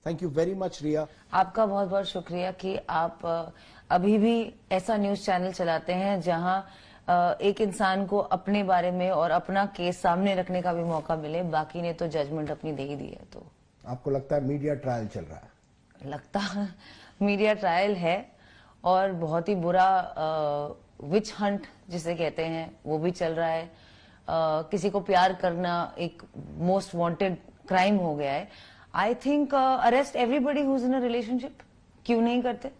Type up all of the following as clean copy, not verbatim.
Thank you very much रिया। आपका बहुत बहुत शुक्रिया कि आप अभी भी ऐसा न्यूज चैनल चलाते हैं जहां एक इंसान को अपने बारे में और अपना केस सामने रखने का भी मौका मिले। बाकी ने तो जजमेंट अपनी दे ही दी है। तो आपको लगता है मीडिया ट्रायल चल रहा है? लगता मीडिया ट्रायल है और बहुत ही बुरा विच हंट जिसे कहते हैं वो भी चल रहा है। किसी को प्यार करना एक मोस्ट वांटेड क्राइम हो गया है। I think arrest everybody who is in a relationship. क्यों नहीं करते?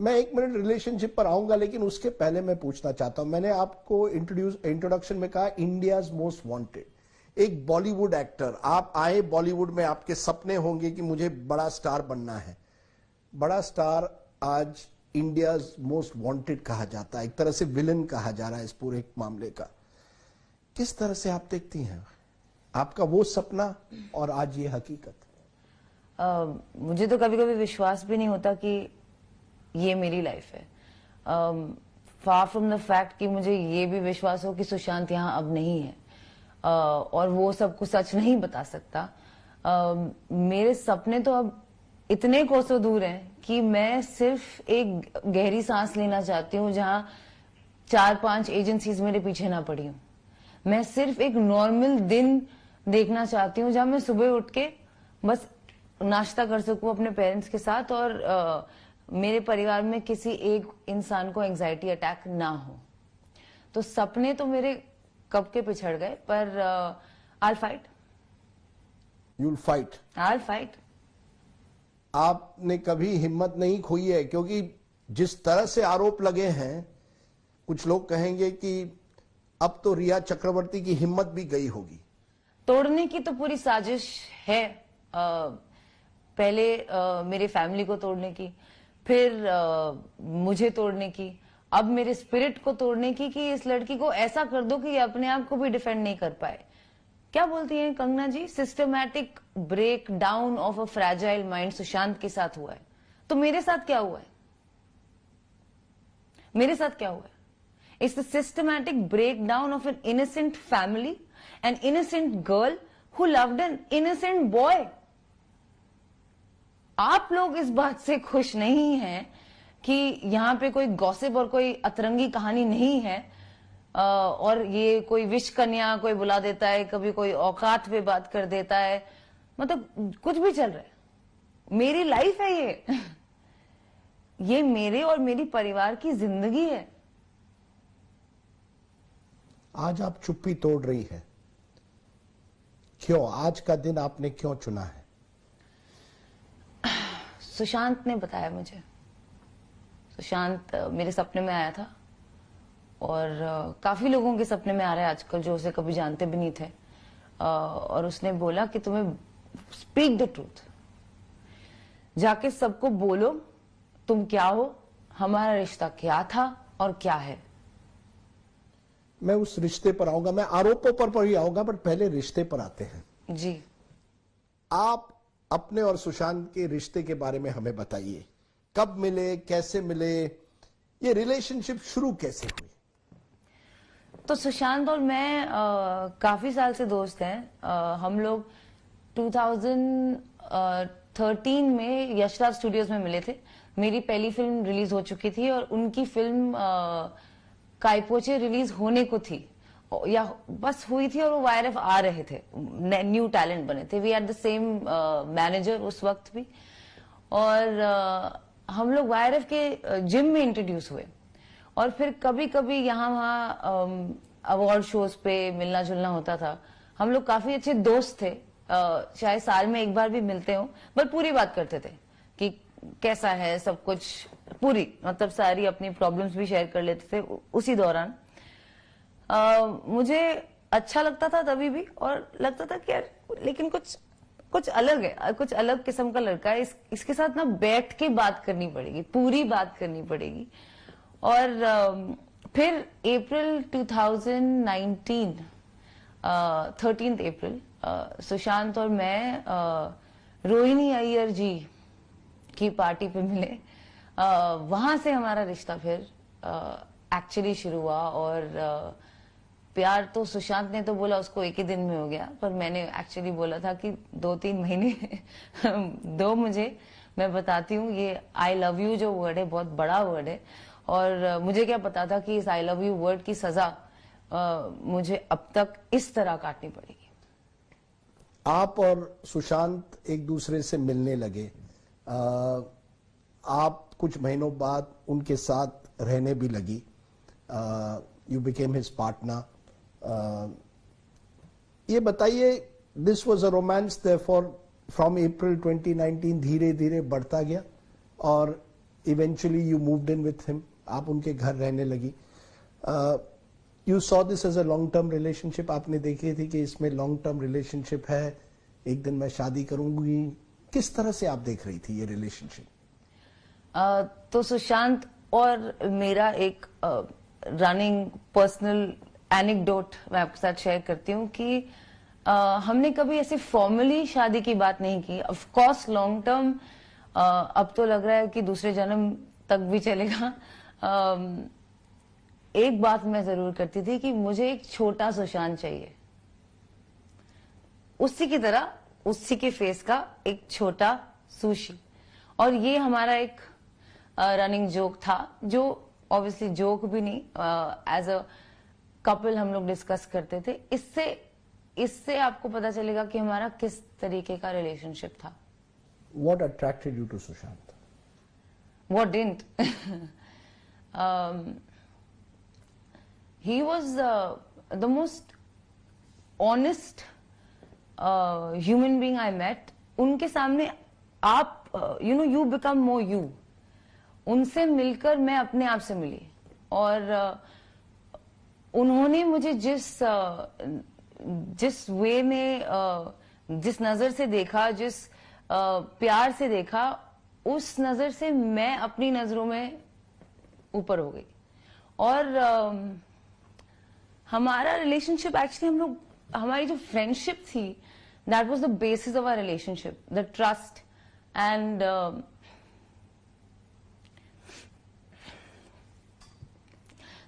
मैं 1 मिनट रिलेशनशिप पर आऊंगा, लेकिन उसके पहले मैं पूछना चाहता हूं, मैंने आपको इंट्रोडक्शन में कहा इंडियाज मोस्ट वांटेड, एक बॉलीवुड एक्टर। आप आए बॉलीवुड में, आपके सपने होंगे कि मुझे बड़ा स्टार बनना है। बड़ा स्टार आज इंडियाज मोस्ट वांटेड कहा जाता है, एक तरह से विलन कहा जा रहा है इस पूरे मामले का। किस तरह से आप देखती हैं आपका वो सपना और आज ये हकीकत? मुझे तो कभी कभी विश्वास भी नहीं होता कि ये मेरी लाइफ है। फार फ्रॉम द फैक्ट कि मुझे ये भी विश्वास हो कि सुशांत यहाँ अब नहीं है और वो सब कुछ सच नहीं बता सकता। मेरे सपने तो अब इतने कोसों दूर हैं कि मैं सिर्फ एक गहरी सांस लेना चाहती हूँ जहां 4-5 एजेंसीज मेरे पीछे ना पड़ी हूं। मैं सिर्फ एक नॉर्मल दिन देखना चाहती हूँ जहां मैं सुबह उठ के बस नाश्ता कर सकूं अपने पेरेंट्स के साथ और मेरे परिवार में किसी एक इंसान को एंजाइटी अटैक ना हो। तो सपने तो मेरे कब के पिछड़ गए, पर आई फाइट। You'll fight? आई फाइट। आपने कभी हिम्मत नहीं खोई है? क्योंकि जिस तरह से आरोप लगे हैं, कुछ लोग कहेंगे कि अब तो रिया चक्रवर्ती की हिम्मत भी गई होगी। तोड़ने की तो पूरी साजिश है। पहले मेरे फैमिली को तोड़ने की, फिर मुझे तोड़ने की, अब मेरे स्पिरिट को तोड़ने की कि इस लड़की को ऐसा कर दो कि ये अपने आप को भी डिफेंड नहीं कर पाए। क्या बोलती हैं Kangana ji? Systematic break down of a fragile mind Sushant के साथ हुआ है। तो मेरे साथ क्या हुआ है? मेरे साथ क्या हुआ है? It's the systematic break down of an innocent family, an innocent girl who loved an innocent boy. आप लोग इस बात से खुश नहीं हैं कि यहां पे कोई गॉसिप और कोई अतरंगी कहानी नहीं है और ये कोई विश कन्या कोई बुला देता है, कभी कोई औकात पे बात कर देता है, मतलब कुछ भी चल रहा है। मेरी लाइफ है ये मेरे और मेरी परिवार की जिंदगी है। आज आप चुप्पी तोड़ रही है, क्यों? आज का दिन आपने क्यों चुना है? सुशांत ने बताया मुझे। सुशांत मेरे सपने में आया था और काफी लोगों के सपने में आ रहा है आजकल जो उसे कभी जानते भी नहीं थे। और उसने बोला कि तुम्हें स्पीक द ट्रूथ, जाके सबको बोलो तुम क्या हो, हमारा रिश्ता क्या था और क्या है। मैं उस रिश्ते पर आऊंगा, मैं आरोपों पर ही आऊंगा, पर पहले रिश्ते पर आते हैं। जी, आप अपने और सुशांत के रिश्ते के बारे में हमें बताइए। कब मिले, कैसे मिले, ये रिलेशनशिप शुरू कैसे हुई? तो सुशांत और मैं काफी साल से दोस्त हैं। हम लोग 2013 में यशराज स्टूडियोज में मिले थे। मेरी पहली फिल्म रिलीज हो चुकी थी और उनकी फिल्म कायपोचे रिलीज होने को थी या बस हुई थी और वो वाईआरएफ आ रहे थे, न्यू टैलेंट बने थे। We are the same manager उस वक्त भी। और हम लोग वाईआरएफ के जिम में इंट्रोड्यूस हुए और फिर कभी कभी यहाँ वहाँ अवार्ड शोज पे मिलना जुलना होता था। हम लोग काफी अच्छे दोस्त थे, चाहे साल में एक बार भी मिलते हो, पर पूरी बात करते थे कि कैसा है सब कुछ, पूरी मतलब सारी अपनी प्रॉब्लम्स भी शेयर कर लेते थे उसी दौरान। मुझे अच्छा लगता था तभी भी और लगता था कि यार लेकिन कुछ अलग है, कुछ अलग किस्म का लड़का है, इसके साथ ना बैठ के बात करनी पड़ेगी, पूरी बात करनी पड़ेगी। और फिर अप्रैल 2019 13 अप्रैल सुशांत और मैं रोहिणी अय्यर जी की पार्टी पे मिले। वहां से हमारा रिश्ता फिर एक्चुअली शुरू हुआ और प्यार तो सुशांत ने तो बोला उसको एक ही दिन में हो गया, पर मैंने एक्चुअली बोला था कि 2-3 महीने दो मुझे, मैं बताती हूँ। ये आई लव यू जो वर्ड है बहुत बड़ा वर्ड है, और मुझे क्या पता था कि इस आई लव यू वर्ड की सजा मुझे अब तक इस तरह काटनी पड़ेगी। आप और सुशांत एक दूसरे से मिलने लगे, आप कुछ महीनों बाद उनके साथ रहने भी लगी, यू बिकेम हिज पार्टनर। ये बताइए, this was a romance therefore from April 2019 धीरे धीरे बढ़ता गया और eventually you moved in with him, आप उनके घर रहने लगी। You saw this as a long term relationship, आपने देखी थी कि इसमें लॉन्ग टर्म रिलेशनशिप है, एक दिन मैं शादी करूंगी, किस तरह से आप देख रही थी ये रिलेशनशिप? तो सुशांत और मेरा एक रनिंग पर्सनल एनेक्डोट मैं आपके साथ शेयर करती हूँ कि हमने कभी ऐसे फॉर्मली शादी की बात नहीं की। ऑफ कोर्स लॉन्ग टर्म अब तो लग रहा है कि दूसरे जन्म तक भी चलेगा। एक बात मैं जरूर करती थी कि मुझे एक छोटा सुशांत चाहिए, उसी की तरह, उसी के फेस का एक छोटा सुशी। और ये हमारा एक रनिंग जोक था, जो ऑब्वियसली जोक भी नहीं, एज अ कपल हम लोग डिस्कस करते थे। इससे आपको पता चलेगा कि हमारा किस तरीके का रिलेशनशिप था। What attracted you to Sushant? What didn't? He was the most honest human being I met. उनके सामने आप you become more you. उनसे मिलकर मैं अपने आप से मिली, और उन्होंने मुझे जिस वे में, जिस नजर से देखा, जिस प्यार से देखा, उस नजर से मैं अपनी नजरों में ऊपर हो गई। और हमारा रिलेशनशिप एक्चुअली, हमारी जो फ्रेंडशिप थी, that was the basis of our relationship, the trust and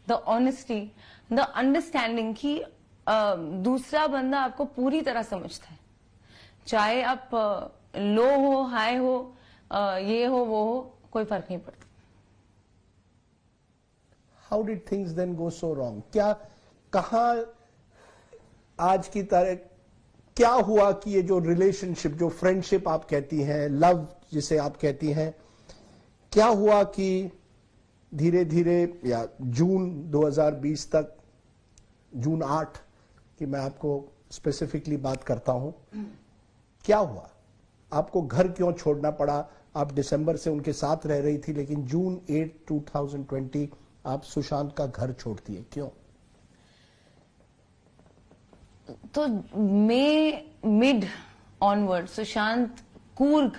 the honesty, the understanding कि दूसरा बंदा आपको पूरी तरह समझता है, चाहे आप लो हो, हाई हो, ये हो, वो हो, कोई फर्क नहीं पड़ता। How did things then go so wrong? कहा आज की तरह क्या हुआ कि ये जो रिलेशनशिप, जो फ्रेंडशिप आप कहती हैं, लव जिसे आप कहती हैं, क्या हुआ कि धीरे धीरे, या जून 2020 तक, जून 8 की मैं आपको स्पेसिफिकली बात करता हूं, क्या हुआ? आपको घर क्यों छोड़ना पड़ा? आप दिसंबर से उनके साथ रह रही थी, लेकिन जून 8, 2020 आप सुशांत का घर छोड़ती है, क्यों? तो मिड ऑनवर्ड सुशांत कूर्ग,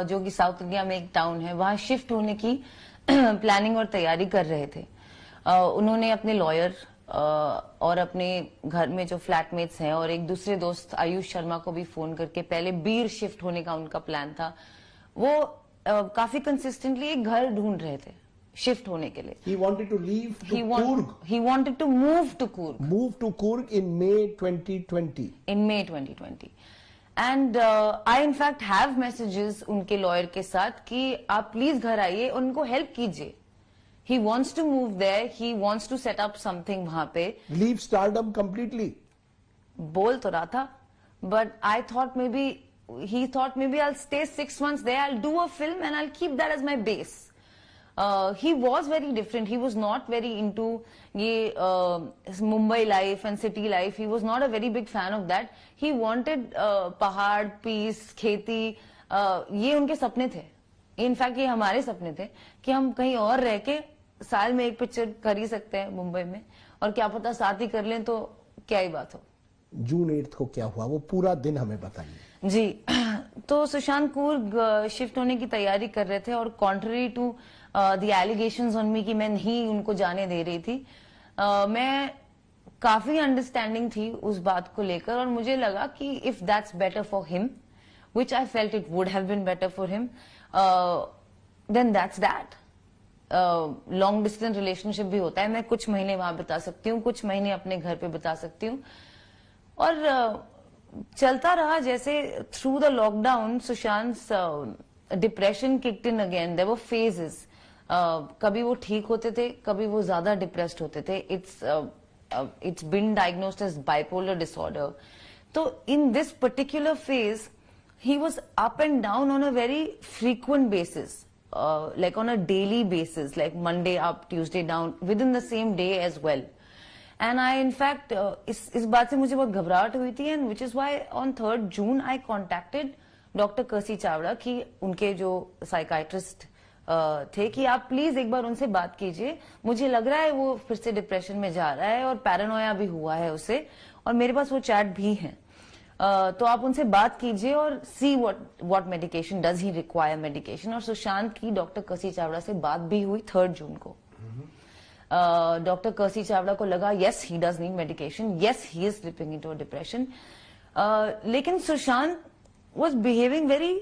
जो कि साउथ इंडिया में एक टाउन है, वहां शिफ्ट होने की प्लानिंग और तैयारी कर रहे थे। उन्होंने अपने लॉयर और अपने घर में जो फ्लैटमेट्स हैं और एक दूसरे दोस्त आयुष शर्मा को भी फोन करके, पहले बीर शिफ्ट होने का उनका प्लान था, वो काफी कंसिस्टेंटली एक घर ढूंढ रहे थे शिफ्ट होने के लिए। He wanted to leave to Coorg. He wanted to move to Coorg. Move to Coorg in May 2020. In May 2020. And I in fact have messages उनके लॉयर के साथ कि आप प्लीज घर आइए, उनको हेल्प कीजिए। He wants to move there. He wants to set up something वहां पे। Leave stardom completely. बोल तो रहा था, but I thought he thought maybe I'll stay 6 months there. I'll do a film and I'll keep that as my base. He was very different. He was not very into ये Mumbai life and city life. He was not a very big fan of that. He wanted पहाड़, peace, खेती, ये उनके सपने थे। In fact ये हमारे सपने थे कि हम कहीं और रह के साल में एक पिक्चर कर ही सकते हैं मुंबई में, और क्या पता साथ ही कर लें तो क्या ही बात हो। जून 8 को क्या हुआ, वो पूरा दिन हमें बताइए। जी, तो सुशांत कूर्ग शिफ्ट होने की तैयारी कर रहे थे, और contrary to the allegations on me कि मैं नहीं उनको जाने दे रही थी, मैं काफी अंडरस्टैंडिंग थी उस बात को लेकर, और मुझे लगा कि if that's better for him, which I felt it would have been better for him, then that's that. Long distance relationship भी होता है, मैं कुछ महीने वहां बिता सकती हूँ, कुछ महीने अपने घर पे बिता सकती हूँ। और चलता रहा जैसे through the lockdown Sushant depression kicked in again. There were phases, कभी वो ठीक होते थे, कभी वो ज्यादा डिप्रेस्ड होते थे। It's been diagnosed as bipolar disorder. तो in this particular phase he was up and down on a very frequent basis, like on a daily basis, like Monday up, Tuesday down, within the same day as well. And I in fact इस बात से मुझे बहुत घबराहट हुई थी, and which is why on 3rd June I contacted Dr. कर्सी Chavda, कि उनके जो साइकाइट्रिस्ट थे, कि आप प्लीज एक बार उनसे बात कीजिए, मुझे लग रहा है वो फिर से डिप्रेशन में जा रहा है और पैरानोया भी हुआ है उसे, और मेरे पास वो चैट भी है। तो आप उनसे बात कीजिए और see what medication does he require medication. और सुशांत की डॉक्टर कर्सी चावड़ा से बात भी हुई 3rd जून को। डॉक्टर कर्सी चावड़ा को लगा yes he does need medication, yes he is slipping into a depression. लेकिन Sushant was behaving very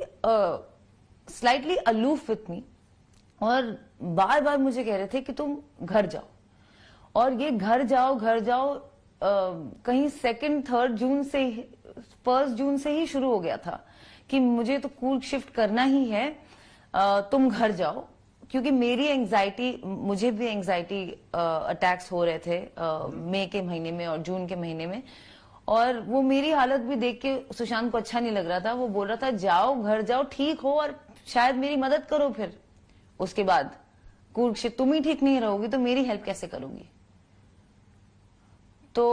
slightly aloof with me, और बार बार मुझे कह रहे थे कि तुम घर जाओ, और ये घर जाओ कहीं 2nd 3rd जून से 1st जून से ही शुरू हो गया था कि मुझे तो कूल शिफ्ट करना ही है, तुम घर जाओ। क्योंकि मेरी एंजाइटी, मुझे भी एंजाइटी अटैक्स हो रहे थे मई के महीने में और जून के महीने में, और वो मेरी हालत भी देख के सुशांत को अच्छा नहीं लग रहा था। वो बोल रहा था जाओ घर जाओ, ठीक हो, और शायद मेरी मदद करो। फिर उसके बाद कूल शिफ्ट, तुम ही ठीक नहीं रहोगी तो मेरी हेल्प कैसे करोगी। तो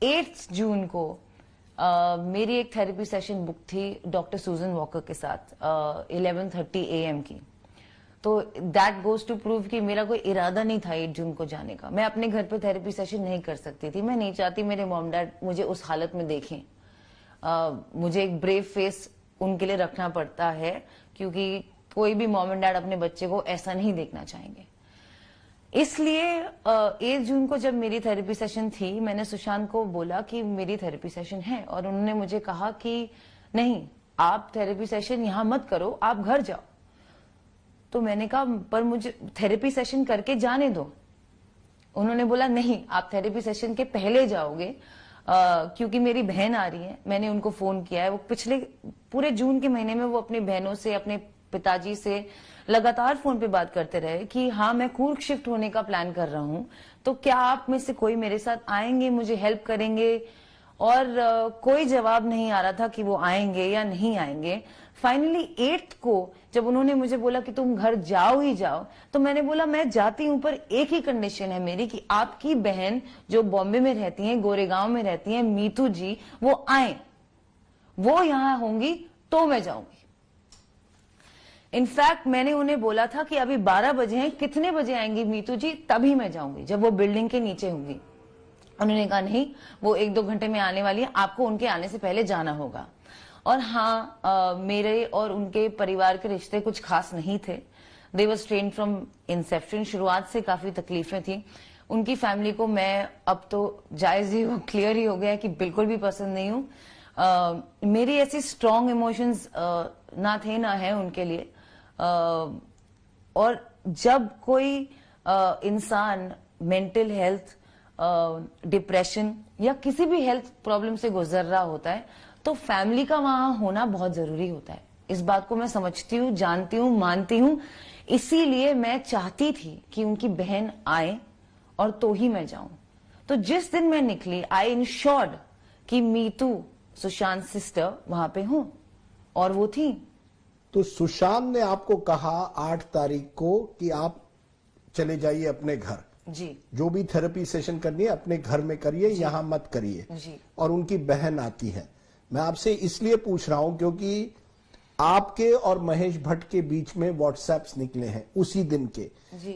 8 जून को मेरी एक थेरेपी सेशन बुक थी डॉक्टर सुजन वॉकर के साथ 11:30 AM की। तो दैट गोज टू प्रूव कि मेरा कोई इरादा नहीं था 8 जून को जाने का। मैं अपने घर पे थेरेपी सेशन नहीं कर सकती थी, मैं नहीं चाहती मेरे मॉम डैड मुझे उस हालत में देखें। मुझे एक ब्रेव फेस उनके लिए रखना पड़ता है, क्योंकि कोई भी मॉम एंड डैड अपने बच्चे को ऐसा नहीं देखना चाहेंगे। इसलिए 8 जून को जब मेरी थेरेपी सेशन थी, मैंने सुशांत को बोला कि मेरी थेरेपी सेशन है, और उन्होंने मुझे कहा कि नहीं, आप थेरेपी सेशन यहां मत करो, आप घर जाओ। तो मैंने कहा पर मुझे थेरेपी सेशन करके जाने दो। उन्होंने बोला नहीं, आप थेरेपी सेशन के पहले जाओगे, क्योंकि मेरी बहन आ रही है। मैंने उनको फोन किया है, वो पिछले पूरे जून के महीने में वो अपनी बहनों से, अपने पिताजी से लगातार फोन पे बात करते रहे कि हाँ मैं कूल शिफ्ट होने का प्लान कर रहा हूं, तो क्या आप में से कोई मेरे साथ आएंगे, मुझे हेल्प करेंगे। और कोई जवाब नहीं आ रहा था कि वो आएंगे या नहीं आएंगे। फाइनली 8 को जब उन्होंने मुझे बोला कि तुम घर जाओ ही जाओ, तो मैंने बोला मैं जाती हूं, पर एक ही कंडीशन है मेरी कि आपकी बहन जो बॉम्बे में रहती है, गोरेगांव में रहती है, मीतू जी, वो आए, वो यहां होंगी तो मैं जाऊंगी। इनफैक्ट मैंने उन्हें बोला था कि अभी 12 बजे हैं, कितने बजे आएंगी मीतू जी, तभी मैं जाऊंगी जब वो बिल्डिंग के नीचे होंगी। उन्होंने कहा नहीं, वो 1-2 घंटे में आने वाली है, आपको उनके आने से पहले जाना होगा। और हाँ, मेरे और उनके परिवार के रिश्ते कुछ खास नहीं थे। दे वर स्ट्रेन्ड फ्रॉम इंसेप्शन। शुरुआत से काफी तकलीफें थी। उनकी फैमिली को मैं, अब तो जायज ही क्लियर ही हो गया है कि बिल्कुल भी पसंद नहीं हूं। मेरी ऐसी स्ट्रॉन्ग इमोशंस ना थे ना है उनके लिए। और जब कोई इंसान मेंटल हेल्थ, डिप्रेशन या किसी भी हेल्थ प्रॉब्लम से गुजर रहा होता है, तो फैमिली का वहां होना बहुत जरूरी होता है। इस बात को मैं समझती हूँ, जानती हूँ, मानती हूँ। इसीलिए मैं चाहती थी कि उनकी बहन आए और तो ही मैं जाऊं। तो जिस दिन मैं निकली, आई इंश्योर्ड कि मीतू, सुशांत सिस्टर, वहां पे हूं, और वो थी। तो सुशांत ने आपको कहा 8 तारीख को कि आप चले जाइए अपने घर, जी, जो भी थेरेपी सेशन करनी है अपने घर में करिए, यहां मत करिए। जी। और उनकी बहन आती है। मैं आपसे इसलिए पूछ रहा हूं क्योंकि आपके और महेश भट्ट के बीच में व्हाट्सएप्स निकले हैं उसी दिन के,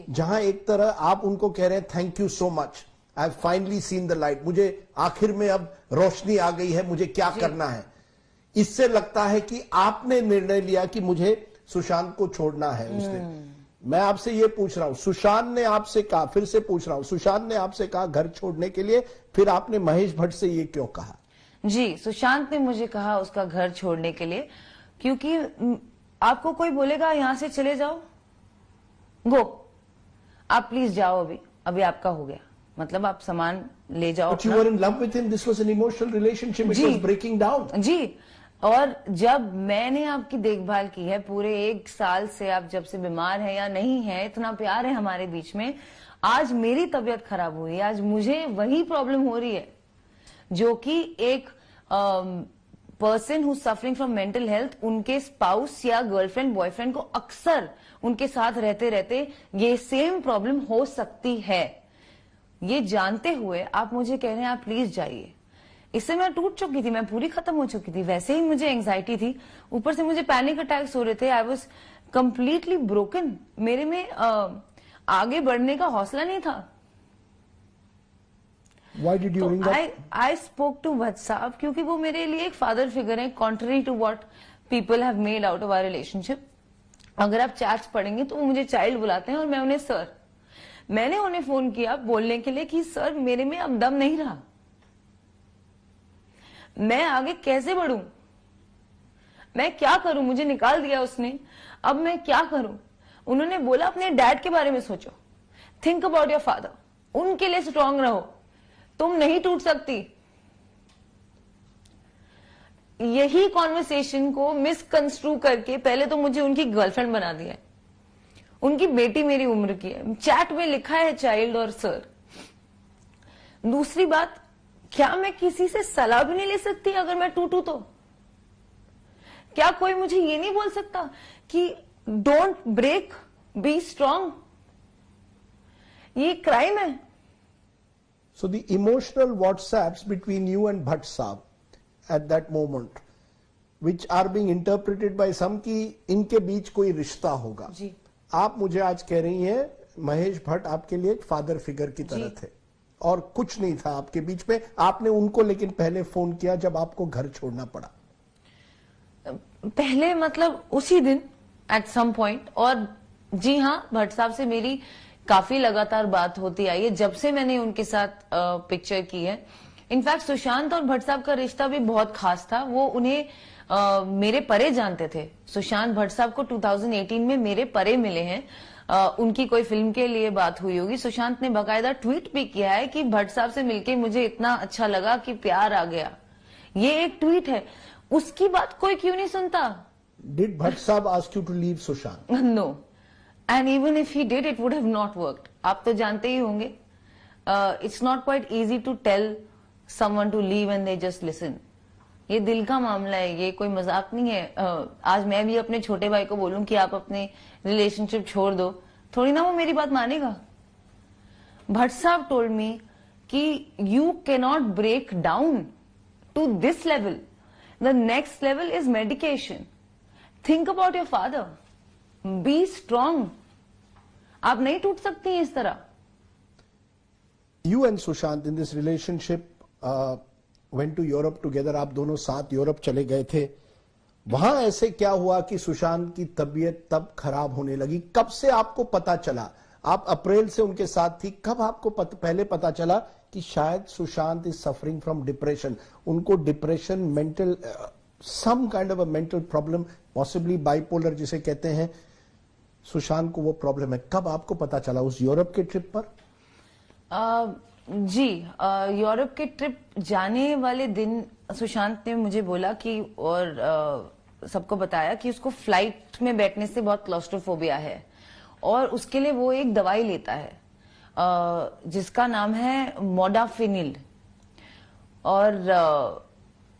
जहां एक तरह आप उनको कह रहे हैं thank you so much, I have finally seen the light, मुझे आखिर में अब रोशनी आ गई है, मुझे क्या करना है। इससे लगता है कि आपने निर्णय लिया कि मुझे सुशांत को छोड़ना है उस दिन। मैं आपसे ये पूछ रहा हूं, सुशांत ने आपसे कहा, फिर से पूछ रहा हूं, सुशांत ने आपसे कहा घर छोड़ने के लिए, फिर आपने महेश भट्ट से ये क्यों कहा? जी, सुशांत ने मुझे कहा उसका घर छोड़ने के लिए, क्योंकि आपको कोई बोलेगा यहां से चले जाओ, गो, आप प्लीज जाओ, अभी अभी आपका हो गया, मतलब आप सामान ले जाओ। But you were in love with him. This was an emotional relationship. It ji. was breaking down. जी, और जब मैंने आपकी देखभाल की है पूरे 1 साल से, आप जब से बीमार हैं या नहीं है, इतना प्यार है हमारे बीच में, आज मेरी तबीयत खराब हुई है, आज मुझे वही प्रॉब्लम हो रही है जो कि एक person who suffering from mental health, उनके स्पाउस या गर्लफ्रेंड बॉयफ्रेंड को अक्सर उनके साथ रहते रहते ये सेम प्रॉब्लम हो सकती है। ये जानते हुए आप मुझे कह रहे हैं आप प्लीज जाइए। इससे मैं टूट चुकी थी, मैं पूरी खत्म हो चुकी थी, वैसे ही मुझे एंजाइटी थी, ऊपर से मुझे पैनिक अटैक्स हो रहे थे। आई वॉज कंप्लीटली ब्रोकन, मेरे में आगे बढ़ने का हौसला नहीं था। Why did you ring that? I spoke to Bhatt साहब क्योंकि वो मेरे लिए एक फादर फिगर है, contrary to what people have made out of our relationship। अगर आप चैट्स पढ़ेंगे तो वो मुझे चाइल्ड बुलाते हैं और मैं उन्हें सर। मैंने उन्हें फोन किया बोलने के लिए कि सर मेरे में अब दम नहीं रहा, मैं आगे कैसे बढ़ूं, मैं क्या करूं, मुझे निकाल दिया उसने, अब मैं क्या करूं। उन्होंने बोला अपने डैड के बारे में सोचो, थिंक अबाउट योर फादर, उनके लिए स्ट्रांग रहो, तुम नहीं टूट सकती। यही कॉन्वर्सेशन को मिसकंस्ट्रू करके पहले तो मुझे उनकी गर्लफ्रेंड बना दिया है, उनकी बेटी मेरी उम्र की है, चैट में लिखा है चाइल्ड और सर। दूसरी बात, क्या मैं किसी से सलाह भी नहीं ले सकती अगर मैं टूटू तो? क्या कोई मुझे ये नहीं बोल सकता कि डोंट ब्रेक, बी स्ट्रांग? ये क्राइम है। So the emotional WhatsApps between you and Bhatt Saab at that moment, which are being interpreted by some कि इनके बीच कोई रिश्ता होगा। जी। आप मुझे आज कह रही हैं महेश भट्ट आपके लिए एक फादर फिगर की तरह थे और कुछ नहीं था आपके बीच में। आपने उनको लेकिन पहले फोन किया जब आपको घर छोड़ना पड़ा। पहले मतलब उसी दिन एट सम पॉइंट। और जी हाँ, भट्ट साहब से मेरी काफी लगातार बात होती आई है जब से मैंने उनके साथ पिक्चर की है। इनफैक्ट सुशांत और भट्ट साहब का रिश्ता भी बहुत खास था। वो उन्हें मेरे परे जानते थे। सुशांत भट्ट साहब को 2018 में मेरे परे मिले हैं। उनकी कोई फिल्म के लिए बात हुई होगी। सुशांत ने बाकायदा ट्वीट भी किया है कि भट्ट साहब से मिलके मुझे इतना अच्छा लगा कि प्यार आ गया। ये एक ट्वीट है, उसकी बात कोई क्यों नहीं सुनता? Did Bhatt Saab ask you to leave Sushant? No. And even if he did, it would have not worked. आप तो जानते ही होंगे, it's not quite easy to tell someone to leave and they just listen. ये दिल का मामला है, ये कोई मजाक नहीं है। आज मैं भी अपने छोटे भाई को बोलूं कि आप अपने रिलेशनशिप छोड़ दो, थोड़ी ना वो मेरी बात मानेगा। भट्ट साहब told me कि you cannot break down to this level. The next level is medication. Think about your father. B strong, आप नहीं टूट सकती हैं इस तरह। You and Sushant in this relationship went to Europe together. आप दोनों साथ यूरोप चले गए थे। वहां ऐसे क्या हुआ कि सुशांत की तबीयत तब खराब होने लगी? कब से आपको पता चला? आप अप्रैल से उनके साथ थी, कब आपको पहले पता चला कि शायद Sushant is suffering from depression? उनको depression, mental some kind of a mental problem, possibly bipolar जिसे कहते हैं, सुशांत को वो प्रॉब्लम है। कब आपको पता चला? उस यूरोप के ट्रिप पर? जी, यूरोप के ट्रिप जाने वाले दिन सुशांत ने मुझे बोला कि, और सबको बताया कि उसको फ्लाइट में बैठने से बहुत क्लॉस्ट्रोफोबिया है और उसके लिए वो एक दवाई लेता है जिसका नाम है मोडाफिनिल। और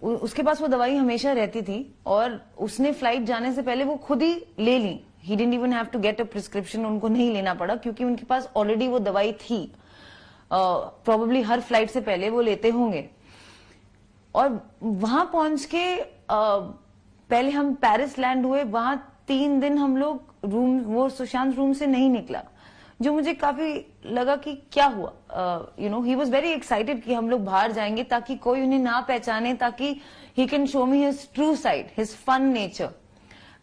उसके पास वो दवाई हमेशा रहती थी और उसने फ्लाइट जाने से पहले वो खुद ही ले ली। He didn't even have to get a prescription, उनको नहीं लेना पड़ा क्योंकि उनके पास ऑलरेडी वो दवाई थी। प्रोबेबली हर फ्लाइट से पहले वो लेते होंगे। और वहां पहुंच के पहले हम पेरिस लैंड हुए। वहां 3 दिन हम लोग वो सुशांत रूम से नहीं निकला, जो मुझे काफी लगा कि क्या हुआ। ही वॉज वेरी एक्साइटेड कि हम लोग बाहर जाएंगे ताकि कोई उन्हें ना पहचाने, ताकि he can show me his true side, his fun nature,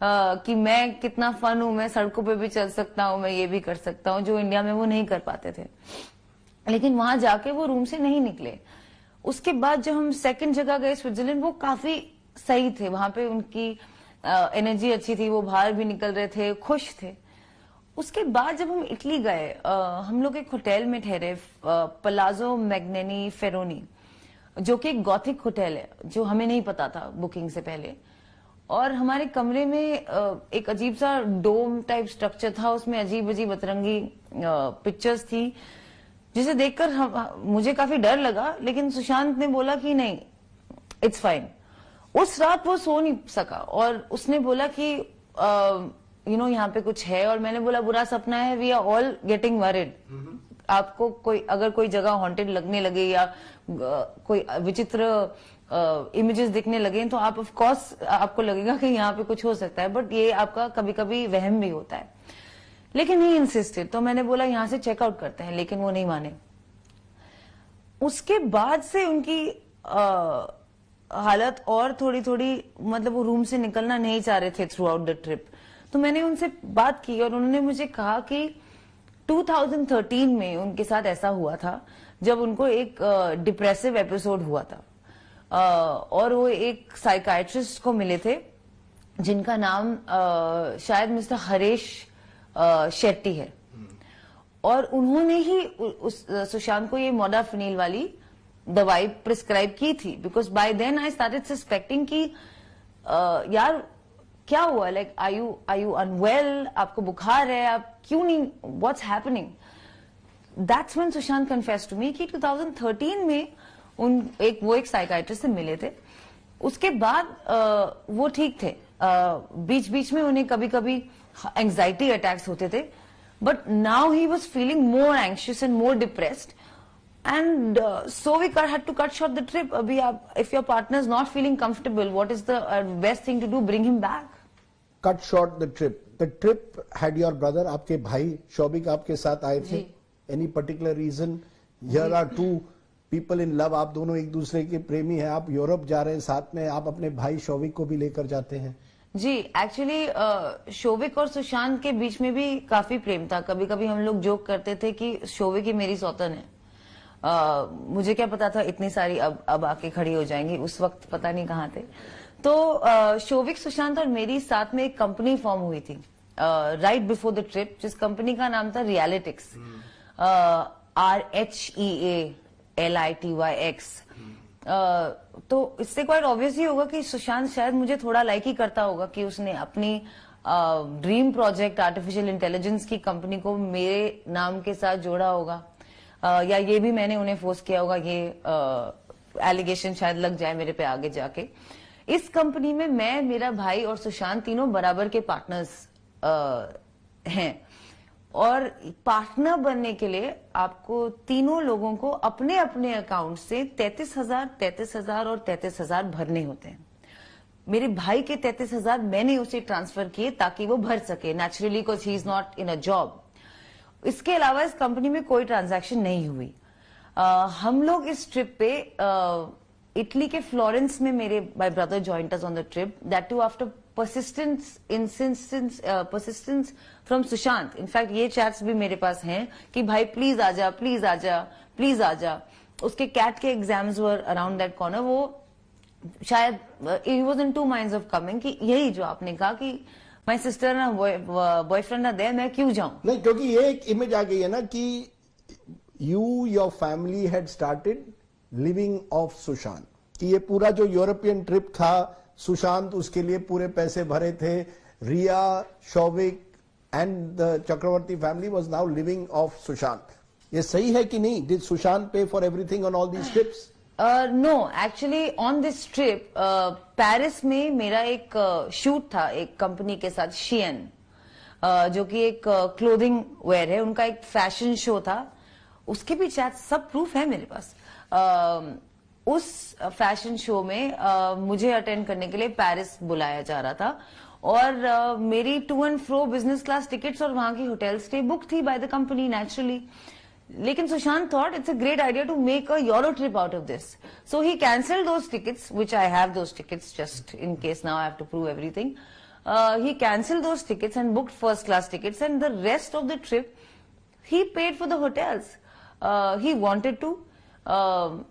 कि मैं कितना फन हूं, मैं सड़कों पे भी चल सकता हूं, मैं ये भी कर सकता हूं, जो इंडिया में वो नहीं कर पाते थे। लेकिन वहां जाके वो रूम से नहीं निकले। उसके बाद जब हम सेकंड जगह गए स्विट्जरलैंड, वो काफी सही थे। वहां पे उनकी एनर्जी अच्छी थी, वो बाहर भी निकल रहे थे, खुश थे। उसके बाद जब हम इटली गए, हम लोग एक होटल में ठहरे, पलाजो मैग्नेनी फेरोनी, जो कि एक गॉथिक होटल है, जो हमें नहीं पता था बुकिंग से पहले। और हमारे कमरे में एक अजीब सा डोम टाइप स्ट्रक्चर था, उसमें अजीब अजीब अतरंगी पिक्चर्स थी, जिसे देखकर मुझे काफी डर लगा। लेकिन सुशांत ने बोला कि नहीं, इट्स फाइन। उस रात वो सो नहीं सका और उसने बोला कि यहाँ पे कुछ है। और मैंने बोला बुरा सपना है, we are all getting worried. आपको अगर कोई जगह हॉन्टेड लगने लगे या कोई विचित्र इमेजेस दिखने लगे तो आप ऑफ कोर्स आपको लगेगा कि यहाँ पे कुछ हो सकता है, बट ये आपका कभी कभी वहम भी होता है। लेकिन ही इंसिस्टेड, तो मैंने बोला यहाँ से चेकआउट करते हैं, लेकिन वो नहीं माने। उसके बाद से उनकी हालत और थोड़ी थोड़ी, मतलब वो रूम से निकलना नहीं चाह रहे थे थ्रू आउट द ट्रिप। तो मैंने उनसे बात की और उन्होंने मुझे कहा कि 2013 में उनके साथ ऐसा हुआ था जब उनको एक डिप्रेसिव एपिसोड हुआ था, और वो एक साइकाइट्रिस्ट को मिले थे जिनका नाम शायद मिस्टर हरेश शेट्टी है। और उन्होंने ही उस सुशांत को ये मोडाफिनिल वाली दवाई प्रिस्क्राइब की थी, because by then I started suspecting कि यार क्या हुआ, लाइक आर यू अनवेल, आपको बुखार है, आप क्यों नहीं, what's happening. That's when Sushant confessed to me कि 2013 में वो एक साइकाइट्रिस्ट से मिले थे। उसके बाद वो ठीक थे, बीच बीच में उन्हें कभी कभी एंजाइटी अटैक्स होते थे, but now he was feeling more anxious and more depressed, and so we had to cut short the trip. Abhi if your partner is not feeling comfortable, what is the best thing to do? Bring him back. Cut short the trip. The trip had your brother, आपके भाई शौविक आपके साथ आए थे? Any particular reason? Here are two people in love. आप दोनों एक दूसरे के प्रेमी हैं, आप यूरोप जा रहे हैं साथ में, आप अपने भाई शौविक को भी लेकर जाते हैं। जी, एक्चुअली शौविक और सुशांत के बीच में भी काफी प्रेम था। कभी कभी हम लोग जोक करते थे कि शौविक ही मेरी सौतन है। मुझे क्या पता था इतनी सारी अब आके खड़ी हो जाएंगी, उस वक्त पता नहीं कहाँ थे। तो शौविक, सुशांत और मेरी साथ में एक कंपनी फॉर्म हुई थी राइट बिफोर द ट्रिप, जिस कंपनी का नाम था रियलिटिक्स, RHEALITYX। तो इससे क्वाइट ऑब्वियस ही होगा कि सुशांत शायद मुझे थोड़ा लाइक ही करता होगा कि उसने अपनी ड्रीम प्रोजेक्ट आर्टिफिशियल इंटेलिजेंस की कंपनी को मेरे नाम के साथ जोड़ा होगा, या ये भी मैंने उन्हें फोर्स किया होगा, ये एलिगेशन शायद लग जाए मेरे पे आगे जाके। इस कंपनी में मैं, मेरा भाई और सुशांत तीनों बराबर के पार्टनर्स हैं, और पार्टनर बनने के लिए आपको तीनों लोगों को अपने अपने अकाउंट से 33,000, 33,000 और 33,000 भरने होते हैं। मेरे भाई के 33,000 मैंने उसे ट्रांसफर किए ताकि वो भर सके, naturally, because he is not in a job. इसके अलावा इस कंपनी में कोई ट्रांजैक्शन नहीं हुई। हम लोग इस ट्रिप पे इटली के फ्लोरेंस में मेरे my brother joined us on the trip, that too after persistence from Sushant. In fact ये चैट्स भी मेरे पास हैं कि भाई प्लीज आजा, प्लीज आजा, प्लीज आजा। उसके कैट के exams were around that corner, वो शायद he was in two minds of coming, कि यही जो आपने कहा कि माई सिस्टर ना बॉयफ्रेंड ना दे, मैं क्यों जाऊं। नहीं, क्योंकि ये एक इमेज आ गई है ना कि you, your family had started living of Sushant, कि ये पूरा जो यूरोपियन ट्रिप था, सुशांत उसके लिए पूरे पैसे भरे थे, Rhea, Showik and the Chakraborty family was now living of Sushant. ये सही है कि नहीं? Did Sushant pay for everything on all these trips? No, actually on this trip Paris में मेरा एक शूट था एक कंपनी के साथ, शियन, जो कि एक क्लोथिंग वेयर है, उनका एक फैशन शो था। उसके भी चैट सब प्रूफ है मेरे पास। उस फैशन शो में मुझे अटेंड करने के लिए पेरिस बुलाया जा रहा था, और मेरी to and fro business class tickets और वहां की होटल स्टे बुक थी बाय द कंपनी नेचुरली। लेकिन Sushant thought it's a great idea to make a euro trip out of this, so he cancelled those tickets, which I have those tickets just in case now I have to prove everything. He canceled those tickets and booked first class tickets, and the rest of the trip he paid for the hotels. He wanted to,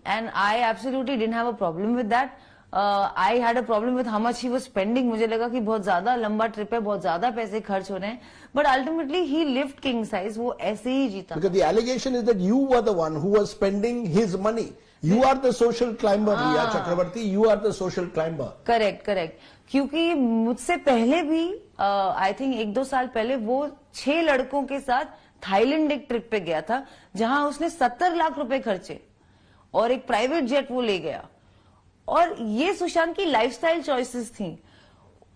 and I absolutely didn't have a problem with that. I had a problem with how much he was spending. मुझे लगा कि बहुत ज्यादा लंबा trip है, बहुत ज्यादा पैसे खर्च हो रहे हैं, but ultimately he lived king size. वो ऐसे ही जीता. Because the allegation is that you were the one who was spending his money. You are the social climber, Riya Chakrabarti. You are the social climber. Correct correct. क्योंकि मुझसे पहले भी I think 1-2 साल पहले वो 6 लड़कों के साथ थाईलैंड एक ट्रिप पे गया था, जहां उसने 70 लाख रुपए खर्चे और एक प्राइवेट जेट वो ले गया. और ये सुशांत की लाइफस्टाइल चॉइसेस थी.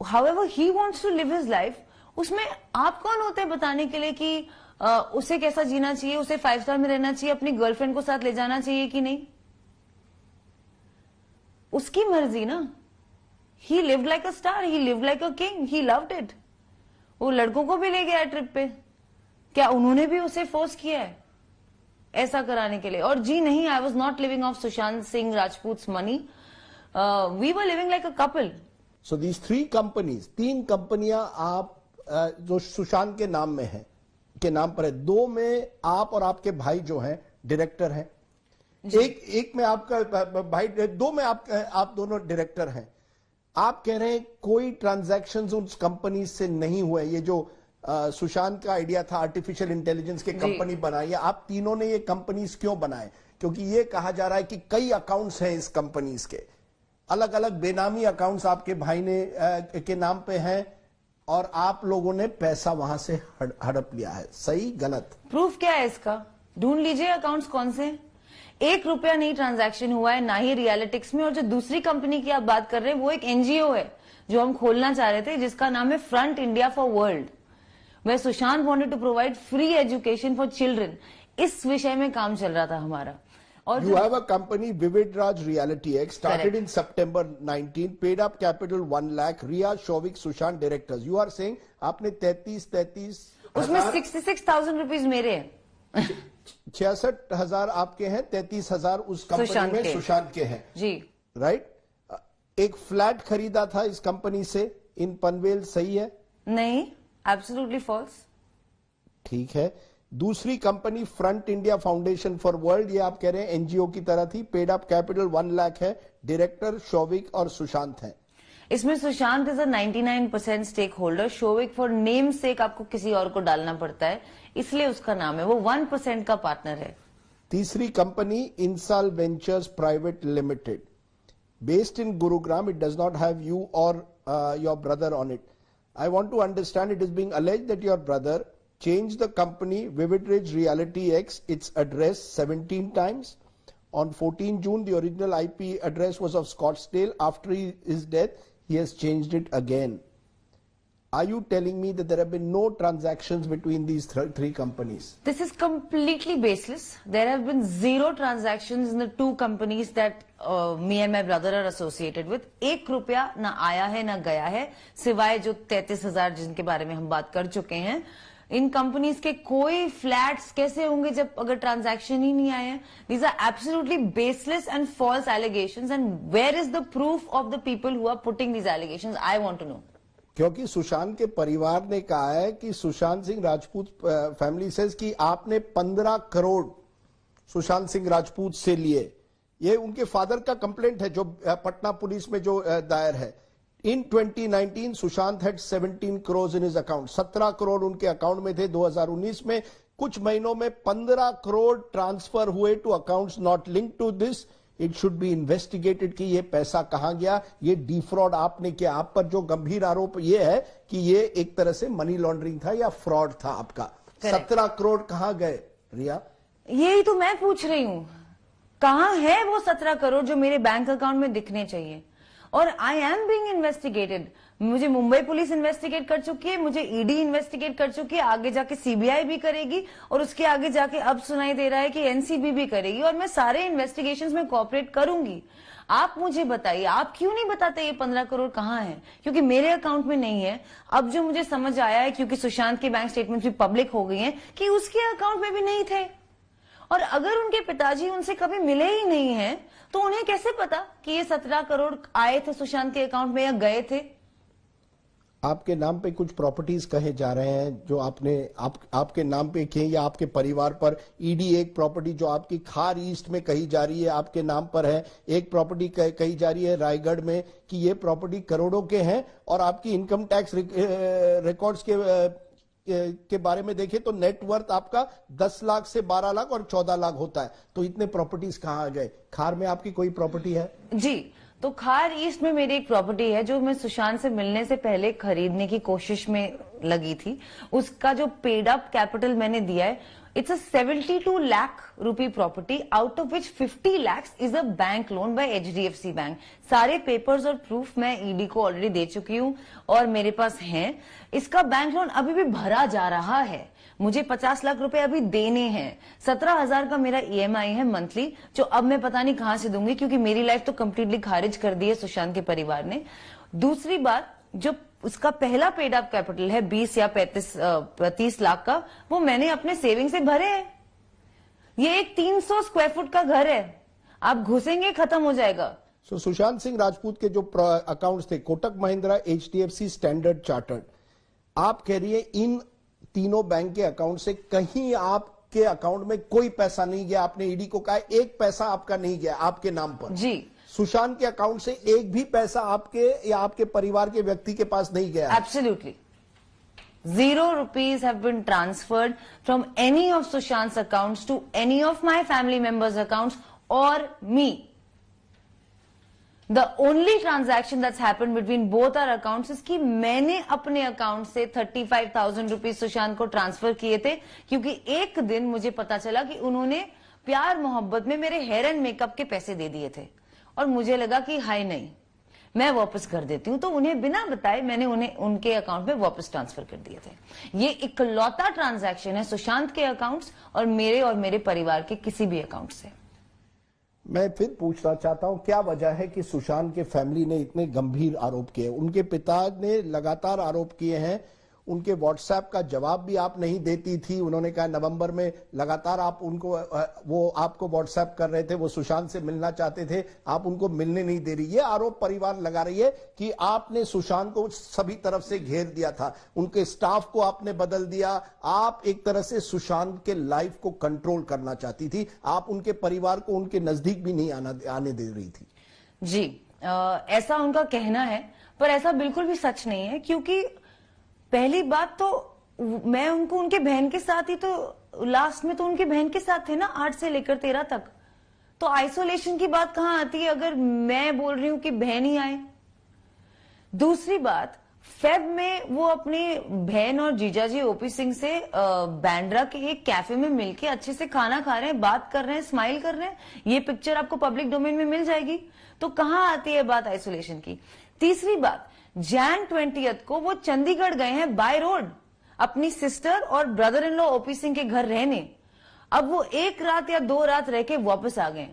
However he wants to live his life. उसमें आप कौन होते हैं बताने के लिए कि उसे कैसा जीना चाहिए, उसे 5 स्टार में रहना चाहिए, अपनी गर्लफ्रेंड को साथ ले जाना चाहिए कि नहीं. उसकी मर्जी ना. ही lived like a star, he lived like a king, he loved it. वो लड़कों को भी ले गया ट्रिप पे. क्या उन्होंने भी उसे फोर्स किया है ऐसा कराने के लिए? और जी नहीं, I was not living of Sushant Singh Rajput money. We were living like a couple. So these 3 companies, 3 कंपनियां आप जो सुशांत के नाम में है, के नाम पर है. 2 में आप और आपके भाई जो हैं डायरेक्टर हैं. एक में आपका भाई, 2 में आप दोनों डायरेक्टर हैं. आप कह रहे हैं कोई ट्रांजैक्शंस उस कंपनी से नहीं हुए. ये जो सुशांत का आइडिया था आर्टिफिशियल इंटेलिजेंस के कंपनी बनाई है, आप तीनों ने ये कंपनीज क्यों बनाए? क्योंकि ये कहा जा रहा है कि कई अकाउंट्स हैं इस कंपनीज के, अलग अलग बेनामी अकाउंट्स आपके भाई ने के नाम पे हैं और आप लोगों ने पैसा वहां से हड़प लिया है. सही गलत? प्रूफ क्या है इसका? ढूंढ लीजिए अकाउंट्स कौन से. 1 रुपया नहीं ट्रांजैक्शन हुआ है, ना ही रियलिटिक्स में. और जो दूसरी कंपनी की आप बात कर रहे हैं वो एक एनजीओ है जो हम खोलना चाह रहे थे, जिसका नाम है front India for world, where Sushant wanted to provide free education for children. इस विषय में काम चल रहा था हमारा. और You have a company, Vivid Raj Reality X, started Correct. in September 19, paid up capital 1 lakh, Riya, Shovik, Sushant directors. You are saying आपने 33 उसमें 66,000 रुपीज मेरे हैं. 66,000 आपके हैं, 33,000 उस कंपनी सुशांत में के. सुशांत के हैं. जी. राइट. एक फ्लैट खरीदा था इस कंपनी से इन पनवेल, सही है? नहीं, एब्सोल्युटली फॉल्स. ठीक है. दूसरी company front India foundation for world, ये आप कह रहे हैं एनजीओ की तरह थी, पेड अप कैपिटल 1 लाख है, डायरेक्टर शौविक और सुशांत हैं. इसमें Sushant is a 99% stake holder. Showik for name sake आपको किसी और को डालना पड़ता है, इसलिए उसका नाम है. वो 1% का पार्टनर है. तीसरी company Insaal ventures private limited, based in Gurugram. It does not have you or your brother on it. I want to understand. It is being alleged that your brother changed the company Vivid Ridge Reality X its address 17 times. On 14 June, the original IP address was of Scottsdale. After his death, he has changed it again. Are you telling me that there have been no transactions between these 3 companies? This is completely baseless. There have been 0 transactions in the 2 companies that me and my brother are associated with. 1 रुपया ना आया है ना गया है, सिवाय जो 33,000 जिनके बारे में हम बात कर चुके हैं. इन कंपनीज के कोई फ्लैट्स कैसे होंगे जब अगर ट्रांजैक्शन ही नहीं आए हैं? These are absolutely baseless and false allegations. And where is the proof of the people who are putting these allegations? I want to know. क्योंकि सुशांत के परिवार ने कहा है कि सुशांत सिंह राजपूत फैमिली सेज कि आपने 15 करोड़ सुशांत सिंह राजपूत से लिए. ये उनके फादर का कंप्लेंट है जो पटना पुलिस में जो दायर है. In 2019, Sushant had 17 crores in his account. 17 crore उनके अकाउंट में थे. 2019 में कुछ महीनों में 15 करोड़ ट्रांसफर हुए to accounts not link to this. It should be investigated कि ये पैसा कहां गया. ये डिफ्रॉड आपने किया. आप पर जो गंभीर आरोप ये है कि ये एक तरह से मनी लॉन्ड्रिंग था या फ्रॉड था आपका. 17 करोड़ कहां गए रिया? यही तो मैं पूछ रही हूं. कहां है वो 17 करोड़ जो मेरे बैंक अकाउंट में दिखने चाहिए? और आई एम बीइंग इन्वेस्टिगेटेड. मुझे मुंबई पुलिस इन्वेस्टिगेट कर चुकी है, मुझे ईडी इन्वेस्टिगेट कर चुकी है, आगे जाके सीबीआई भी करेगी, और उसके आगे जाके अब सुनाई दे रहा है कि एनसीबी भी करेगी. और मैं सारे इन्वेस्टिगेशंस में कोऑपरेट करूंगी. आप मुझे बताइए, आप क्यों नहीं बताते ये 15 करोड़ कहां है? क्योंकि मेरे अकाउंट में नहीं है. अब जो मुझे समझ आया है, क्योंकि सुशांत के बैंक स्टेटमेंट भी पब्लिक हो गई है, कि उसके अकाउंट में भी नहीं थे. और अगर उनके पिताजी उनसे कभी मिले ही नहीं हैं, तो उन्हें कैसे पता कि ये 17 करोड़ आए थे सुशांत के अकाउंट में या गए थे? आपके नाम पे कुछ प्रॉपर्टीज कहे जा रहे हैं जो आपके नाम पे किए या आपके परिवार पर। ईडी एक प्रॉपर्टी जो आपकी खार ईस्ट में कही जा रही है आपके नाम पर है, एक प्रॉपर्टी कही जा रही है रायगढ़ में कि ये प्रॉपर्टी करोड़ों के हैं, और आपकी इनकम टैक्स रिकॉर्ड्स के बारे में देखें तो नेटवर्थ आपका 10 लाख से 12 लाख और 14 लाख होता है। तो इतने प्रॉपर्टीज कहाँ आ गए? खार में आपकी कोई प्रॉपर्टी है? जी, तो खार ईस्ट में मेरी एक प्रॉपर्टी है जो मैं सुशांत से मिलने से पहले खरीदने की कोशिश में लगी थी। उसका जो पेड अप कैपिटल मैंने दिया है, it's a 72 lakh rupee property, out of which 50 lakhs is a bank loan by HDFC bank. सारे पेपर्स और प्रूफ मैं ईडी को ऑलरेडी दे चुकी हूँ और मेरे पास हैं। इसका बैंक लोन अभी भी भरा जा रहा है, मुझे 50 लाख रुपए अभी देने हैं। 17,000 का मेरा EMI है मंथली, जो अब मैं पता नहीं कहां से दूंगी, क्योंकि मेरी लाइफ तो कंप्लीटली खारिज कर दी है सुशांत के परिवार ने। दूसरी बात, जो उसका पहला पेड अप कैपिटल है 20 या 30 लाख का, वो मैंने अपने सेविंग से भरे हैं। ये एक 300 स्क्वायर फुट का घर है, आप घुसेंगे खत्म हो जाएगा। सुशांत सिंह राजपूत के जो अकाउंट्स थे, Kotak Mahindra, HDFC, standard chartered, आप कह रही है इन तीनों बैंक के अकाउंट से कहीं आपके अकाउंट में कोई पैसा नहीं गया। आपने ईडी को कहा एक पैसा आपका नहीं गया आपके नाम पर। जी, सुशांत के अकाउंट से एक भी पैसा आपके या आपके परिवार के व्यक्ति के पास नहीं गया? Absolutely 0 rupees have been transferred from any of Sushant's accounts to any of my family members' accounts or me. The only transaction that's happened between both our accounts is कि मैंने अपने अकाउंट से 35,000 रुपीज सुशांत को transfer किए थे, क्योंकि एक दिन मुझे पता चला कि उन्होंने प्यार मोहब्बत में मेरे हेयर एंड मेकअप के पैसे दे दिए थे, और मुझे लगा कि हाय नहीं, मैं वापस कर देती हूं। तो उन्हें बिना बताए मैंने उन्हें उनके अकाउंट में वापस ट्रांसफर कर दिए थे। ये इकलौता ट्रांजैक्शन है सुशांत के अकाउंट्स और मेरे परिवार के किसी भी अकाउंट से। मैं फिर पूछना चाहता हूं, क्या वजह है कि सुशांत के फैमिली ने इतने गंभीर आरोप किए? उनके पिता ने लगातार आरोप किए हैं, उनके व्हाट्सएप का जवाब भी आप नहीं देती थी। उन्होंने कहा नवंबर में लगातार आप उनको वो आपको व्हाट्सएप कर रहे थे, वो सुशांत से मिलना चाहते थे, आप उनको मिलने नहीं दे रही। ये आरोप परिवार लगा रही है कि आपने सुशांत को सभी तरफ से घेर दिया था, उनके स्टाफ को आपने बदल दिया, आप एक तरह से सुशांत के लाइफ को कंट्रोल करना चाहती थी, आप उनके परिवार को उनके नजदीक भी नहीं आने दे रही थी। जी, ऐसा उनका कहना है, पर ऐसा बिल्कुल भी सच नहीं है। क्योंकि पहली बात तो मैं उनको उनके बहन के साथ ही, तो लास्ट में तो उनके बहन के साथ थे ना 8 से लेकर 13 तक। तो आइसोलेशन की बात कहां आती है अगर मैं बोल रही हूं कि बहन ही आए। दूसरी बात, फेब में वो अपनी बहन और जीजाजी ओपी सिंह से बैंड्रा के एक कैफे में मिलके अच्छे से खाना खा रहे हैं, बात कर रहे हैं, स्माइल कर रहे हैं। ये पिक्चर आपको पब्लिक डोमेन में मिल जाएगी। तो कहां आती है बात आइसोलेशन की। तीसरी बात, Jan 20 को वो चंडीगढ़ गए हैं बाय रोड अपनी सिस्टर और brother in law OP Singh के घर रहने। अब वो 1 रात या 2 रात रह के वापस आ गए।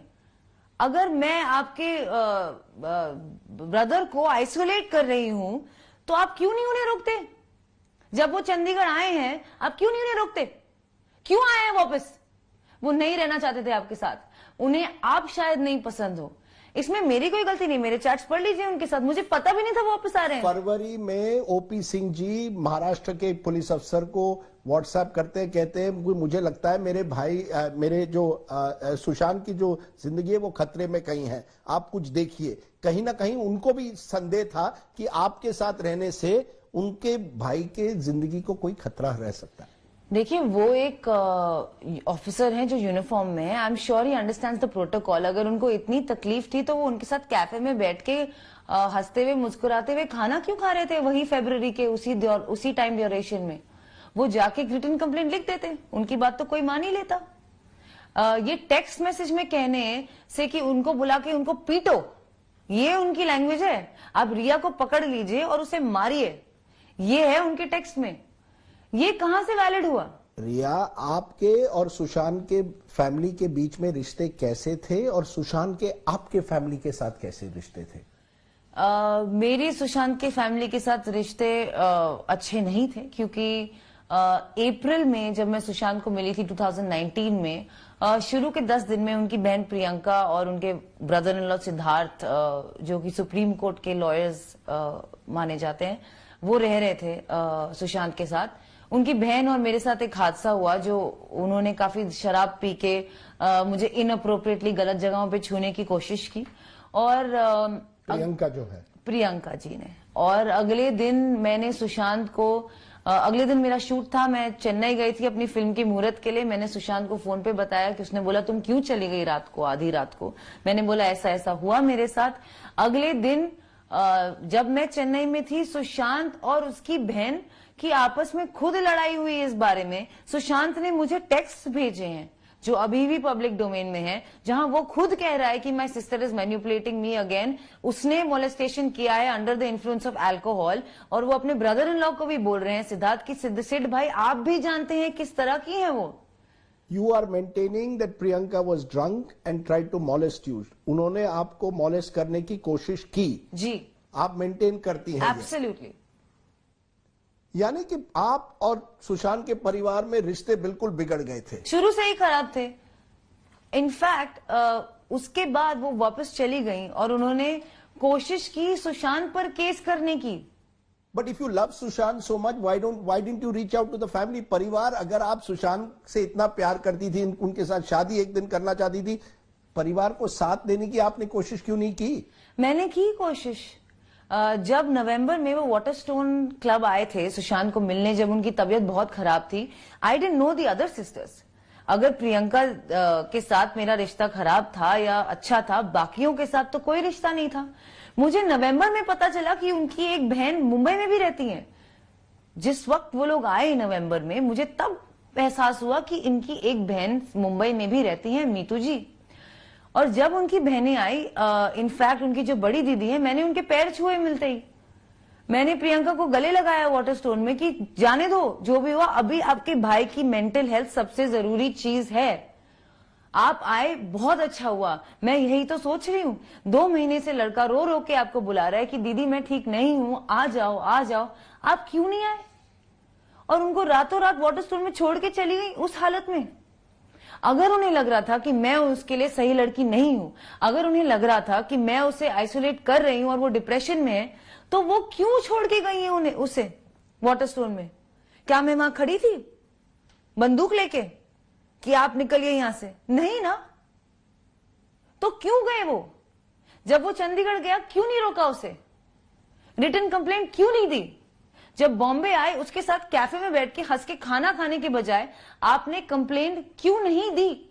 अगर मैं आपके ब्रदर को आइसोलेट कर रही हूं तो आप क्यों नहीं उन्हें रोकते? जब वो चंडीगढ़ आए हैं आप क्यों नहीं उन्हें रोकते? क्यों आए हैं वापस? वो नहीं रहना चाहते थे आपके साथ, उन्हें आप शायद नहीं पसंद हो। इसमें मेरी कोई गलती नहीं, मेरे चैट्स पढ़ लीजिए उनके साथ, मुझे पता भी नहीं था वो वापस आ रहे हैं। फरवरी में ओपी सिंह जी महाराष्ट्र के पुलिस अफसर को व्हाट्सएप करते हैं, कहते हैं मुझे लगता है मेरे भाई मेरे जो सुशांत की जो जिंदगी है वो खतरे में कहीं है, आप कुछ देखिए। कहीं ना कहीं उनको भी संदेह था कि आपके साथ रहने से उनके भाई के जिंदगी को कोई खतरा रह सकता है। देखिए, वो एक ऑफिसर हैं जो यूनिफॉर्म में है। I am sure he understands the protocol. अगर उनको इतनी तकलीफ थी तो वो उनके साथ कैफे में बैठ के हंसते हुए मुस्कुराते हुए खाना क्यों खा रहे थे वही फरवरी के उसी टाइम ड्यूरेशन में? वो जाके रिटन कंप्लेंट लिख देते, उनकी बात तो कोई मान ही लेता। ये टेक्स्ट मैसेज में कहने से कि उनको बुला के उनको पीटो, ये उनकी लैंग्वेज है। आप रिया को पकड़ लीजिए और उसे मारिए, ये है उनके टेक्स्ट में। ये कहां से वैलिड हुआ? रिया, आपके और सुशांत के फैमिली के बीच में रिश्ते कैसे थे और सुशांत के आपके फैमिली के साथ कैसे रिश्ते थे? मेरे सुशांत के फैमिली के साथ रिश्ते अच्छे नहीं थे, क्योंकि अप्रैल में जब मैं सुशांत को मिली थी 2019 में, शुरू के 10 दिन में उनकी बहन प्रियंका और उनके ब्रदर इन लॉ सिद्धार्थ, जो कि सुप्रीम कोर्ट के लॉयर्स माने जाते हैं, वो रह रहे थे सुशांत के साथ। उनकी बहन और मेरे साथ एक हादसा हुआ जो उन्होंने काफी शराब पी के मुझे इनअप्रोप्रिएटली गलत जगहों पे छूने की कोशिश की, और प्रियंका जो है, प्रियंका जी ने। और अगले दिन मैंने सुशांत को अगले दिन मेरा शूट था, मैं चेन्नई गई थी अपनी फिल्म के मुहूर्त के लिए। मैंने सुशांत को फोन पे बताया कि उसने बोला तुम क्यों चली गई रात को, आधी रात को। मैंने बोला ऐसा ऐसा हुआ मेरे साथ। अगले दिन जब मैं चेन्नई में थी, सुशांत और उसकी बहन की आपस में खुद लड़ाई हुई इस बारे में। सुशांत ने मुझे टेक्स्ट भेजे हैं जो अभी भी पब्लिक डोमेन में है, जहां वो खुद कह रहा है कि my sister is manipulating me again. उसने मोलेस्टेशन किया है under the influence of alcohol, और वो अपने ब्रदर इन लॉ को भी बोल रहे हैं सिद्धार्थ की सिद्ध भाई आप भी जानते हैं किस तरह की है वो। You are maintaining that Priyanka was drunk and tried to molest you. उन्होंने आपको मॉलेस्ट करने की कोशिश की जी, आप मेंटेन करती हैं? एब्सोल्युटली। यानी कि आप और सुशांत के परिवार में रिश्ते बिल्कुल बिगड़ गए थे, शुरू से ही खराब थे। इनफैक्ट उसके बाद वो वापस चली गई और उन्होंने कोशिश की सुशांत पर केस करने की। But if you love Sushant so much, why didn't you reach out to the family? परिवार, अगर आप सुशांत से इतना प्यार करती थी, उनके साथ शादी एक दिन करना चाहती थी, परिवार को साथ देने की आपने कोशिश क्यों नहीं की? मैंने की कोशिश। जब नवंबर में वो वाटरस्टोन क्लब आए थे सुशांत को मिलने, जब उनकी तबीयत बहुत खराब थी, I didn't know the other sisters. अगर प्रियंका के साथ मेरा रिश्ता खराब था या अच्छा था, बाकियों के साथ तो कोई रिश्ता नहीं था। मुझे नवंबर में पता चला कि उनकी एक बहन मुंबई में भी रहती है। जिस वक्त वो लोग आए नवंबर में, मुझे तब एहसास हुआ कि इनकी एक बहन मुंबई में भी रहती है, मीतू जी। और जब उनकी बहनें आई, इनफैक्ट उनकी जो बड़ी दीदी है, मैंने उनके पैर छुए मिलते ही। मैंने प्रियंका को गले लगाया वाटरस्टोन में कि जाने दो, जो भी हुआ, अभी आपके भाई की मेंटल हेल्थ सबसे जरूरी चीज है। आप आए, बहुत अच्छा हुआ। मैं यही तो सोच रही हूँ, 2 महीने से लड़का रो रो के आपको बुला रहा है कि दीदी मैं ठीक नहीं हूं, आ जाओ आ जाओ। आप क्यों नहीं आए? और उनको रातों रात वाटरस्टोन में छोड़ के चली गई उस हालत में। अगर उन्हें लग रहा था कि मैं उसके लिए सही लड़की नहीं हूं, अगर उन्हें लग रहा था कि मैं उसे आइसोलेट कर रही हूं और वो डिप्रेशन में है, तो वो क्यों छोड़ के गई है उन्हें उसे वाटरस्टोन में? क्या मैं वहां खड़ी थी बंदूक लेके कि आप निकलिए यहां से? नहीं ना। तो क्यों गए वो? जब वो चंडीगढ़ गया क्यों नहीं रोका उसे? रिटन कंप्लेंट क्यों नहीं दी? जब बॉम्बे आए उसके साथ कैफे में बैठ के हंस के खाना खाने के बजाय आपने कंप्लेंट क्यों नहीं दी?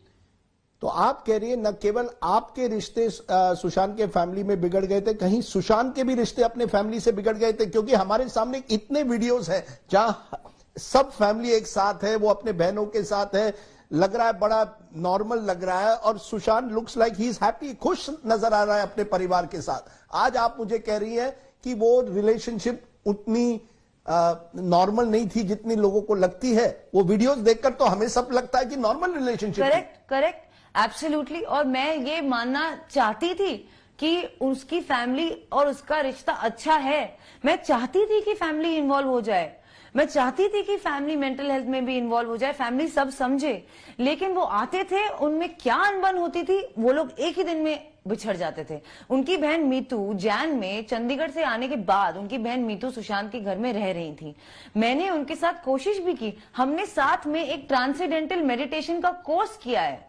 तो आप कह रही है न केवल आपके रिश्ते सुशांत के फैमिली में बिगड़ गए थे, कहीं सुशांत के भी रिश्ते अपने फैमिली से बिगड़ गए थे? क्योंकि हमारे सामने इतने वीडियोस हैं जहां सब फैमिली एक साथ है, वो अपने बहनों के साथ है, लग रहा है बड़ा नॉर्मल लग रहा है, और Sushant looks like he is happy, खुश नजर आ रहा है अपने परिवार के साथ। आज आप मुझे कह रही हैं कि वो रिलेशनशिप उतनी नॉर्मल नहीं थी जितनी लोगों को लगती है। वो वीडियोस देखकर तो हमें सब लगता है कि नॉर्मल रिलेशनशिप। Correct, absolutely. और मैं ये मानना चाहती थी कि उसकी फैमिली और उसका रिश्ता अच्छा है। मैं चाहती थी कि फैमिली इन्वॉल्व हो जाए, मैं चाहती थी कि फैमिली मेंटल हेल्थ में भी इन्वॉल्व हो जाए, फैमिली सब समझे। लेकिन वो आते थे, उनमें क्या अनबन होती थी, वो लोग एक ही दिन में बिछड़ जाते थे। उनकी बहन मीतू जैन में चंडीगढ़ से आने के बाद, उनकी बहन मीतू सुशांत के घर में रह रही थी। मैंने उनके साथ कोशिश भी की, हमने साथ में एक ट्रांसेंडेंटल मेडिटेशन का कोर्स किया है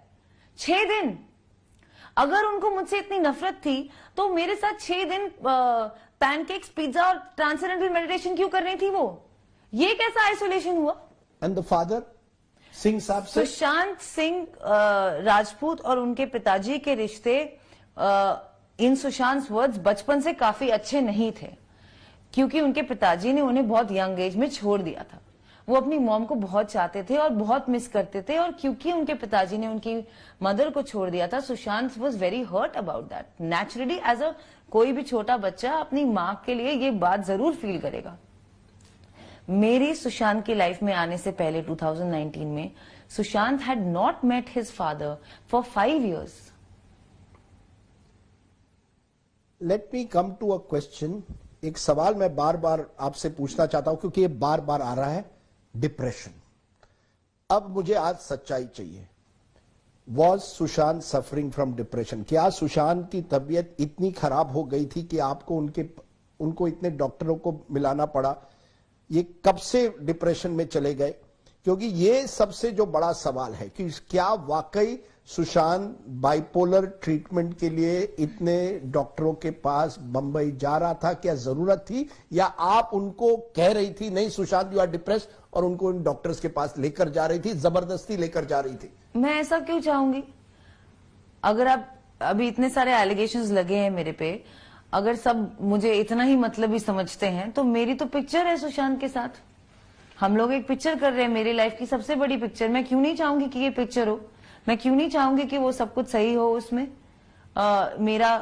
6 दिन। अगर उनको मुझसे इतनी नफरत थी तो मेरे साथ 6 दिन पैनकेक्स, पिज्जा और ट्रांसेंडेंटल मेडिटेशन क्यों कर रही थी वो? ये कैसा आइसोलेशन हुआ? एंड द फादर सिंह साहब से? सुशांत सिंह राजपूत और उनके पिताजी के रिश्ते इन सुशांत वर्ड्स बचपन से काफी अच्छे नहीं थे, क्योंकि उनके पिताजी ने उन्हें बहुत यंग एज में छोड़ दिया था। वो अपनी मॉम को बहुत चाहते थे और बहुत मिस करते थे, और क्योंकि उनके पिताजी ने उनकी मदर को छोड़ दिया था, Sushant was very hurt about that. Naturally as a कोई भी छोटा बच्चा अपनी मां के लिए ये बात जरूर फील करेगा। मेरी सुशांत की लाइफ में आने से पहले 2019 में Sushant had not met his father for 5 years। Let me come to a question. एक सवाल मैं बार बार आपसे पूछना चाहता हूं क्योंकि ये बार बार आ रहा है, डिप्रेशन। अब मुझे आज सच्चाई चाहिए। Was Sushant suffering from depression? क्या सुशांत की तबीयत इतनी खराब हो गई थी कि आपको उनको इतने डॉक्टरों को मिलाना पड़ा ये कब से डिप्रेशन में चले गए? क्योंकि ये सबसे जो बड़ा सवाल है कि क्या वाकई सुशांत बाइपोलर ट्रीटमेंट के लिए इतने डॉक्टरों के पास बंबई जा रहा था, क्या जरूरत थी, या आप उनको कह रही थी नहीं सुशांत यू आर डिप्रेस और उनको इन डॉक्टर्स के पास लेकर जा रही थी, जबरदस्ती लेकर जा रही थी? मैं ऐसा क्यों चाहूंगी? अगर आप अभी इतने सारे एलिगेशंस लगे हैं मेरे पे, अगर सब मुझे इतना ही मतलबी समझते हैं तो मेरी तो पिक्चर है सुशांत के साथ। हम लोग एक पिक्चर कर रहे हैं, मेरी लाइफ की सबसे बड़ी पिक्चर। मैं क्यों नहीं चाहूंगी कि ये पिक्चर हो? मैं क्यों नहीं चाहूंगी कि वो सब कुछ सही हो उसमें? मेरा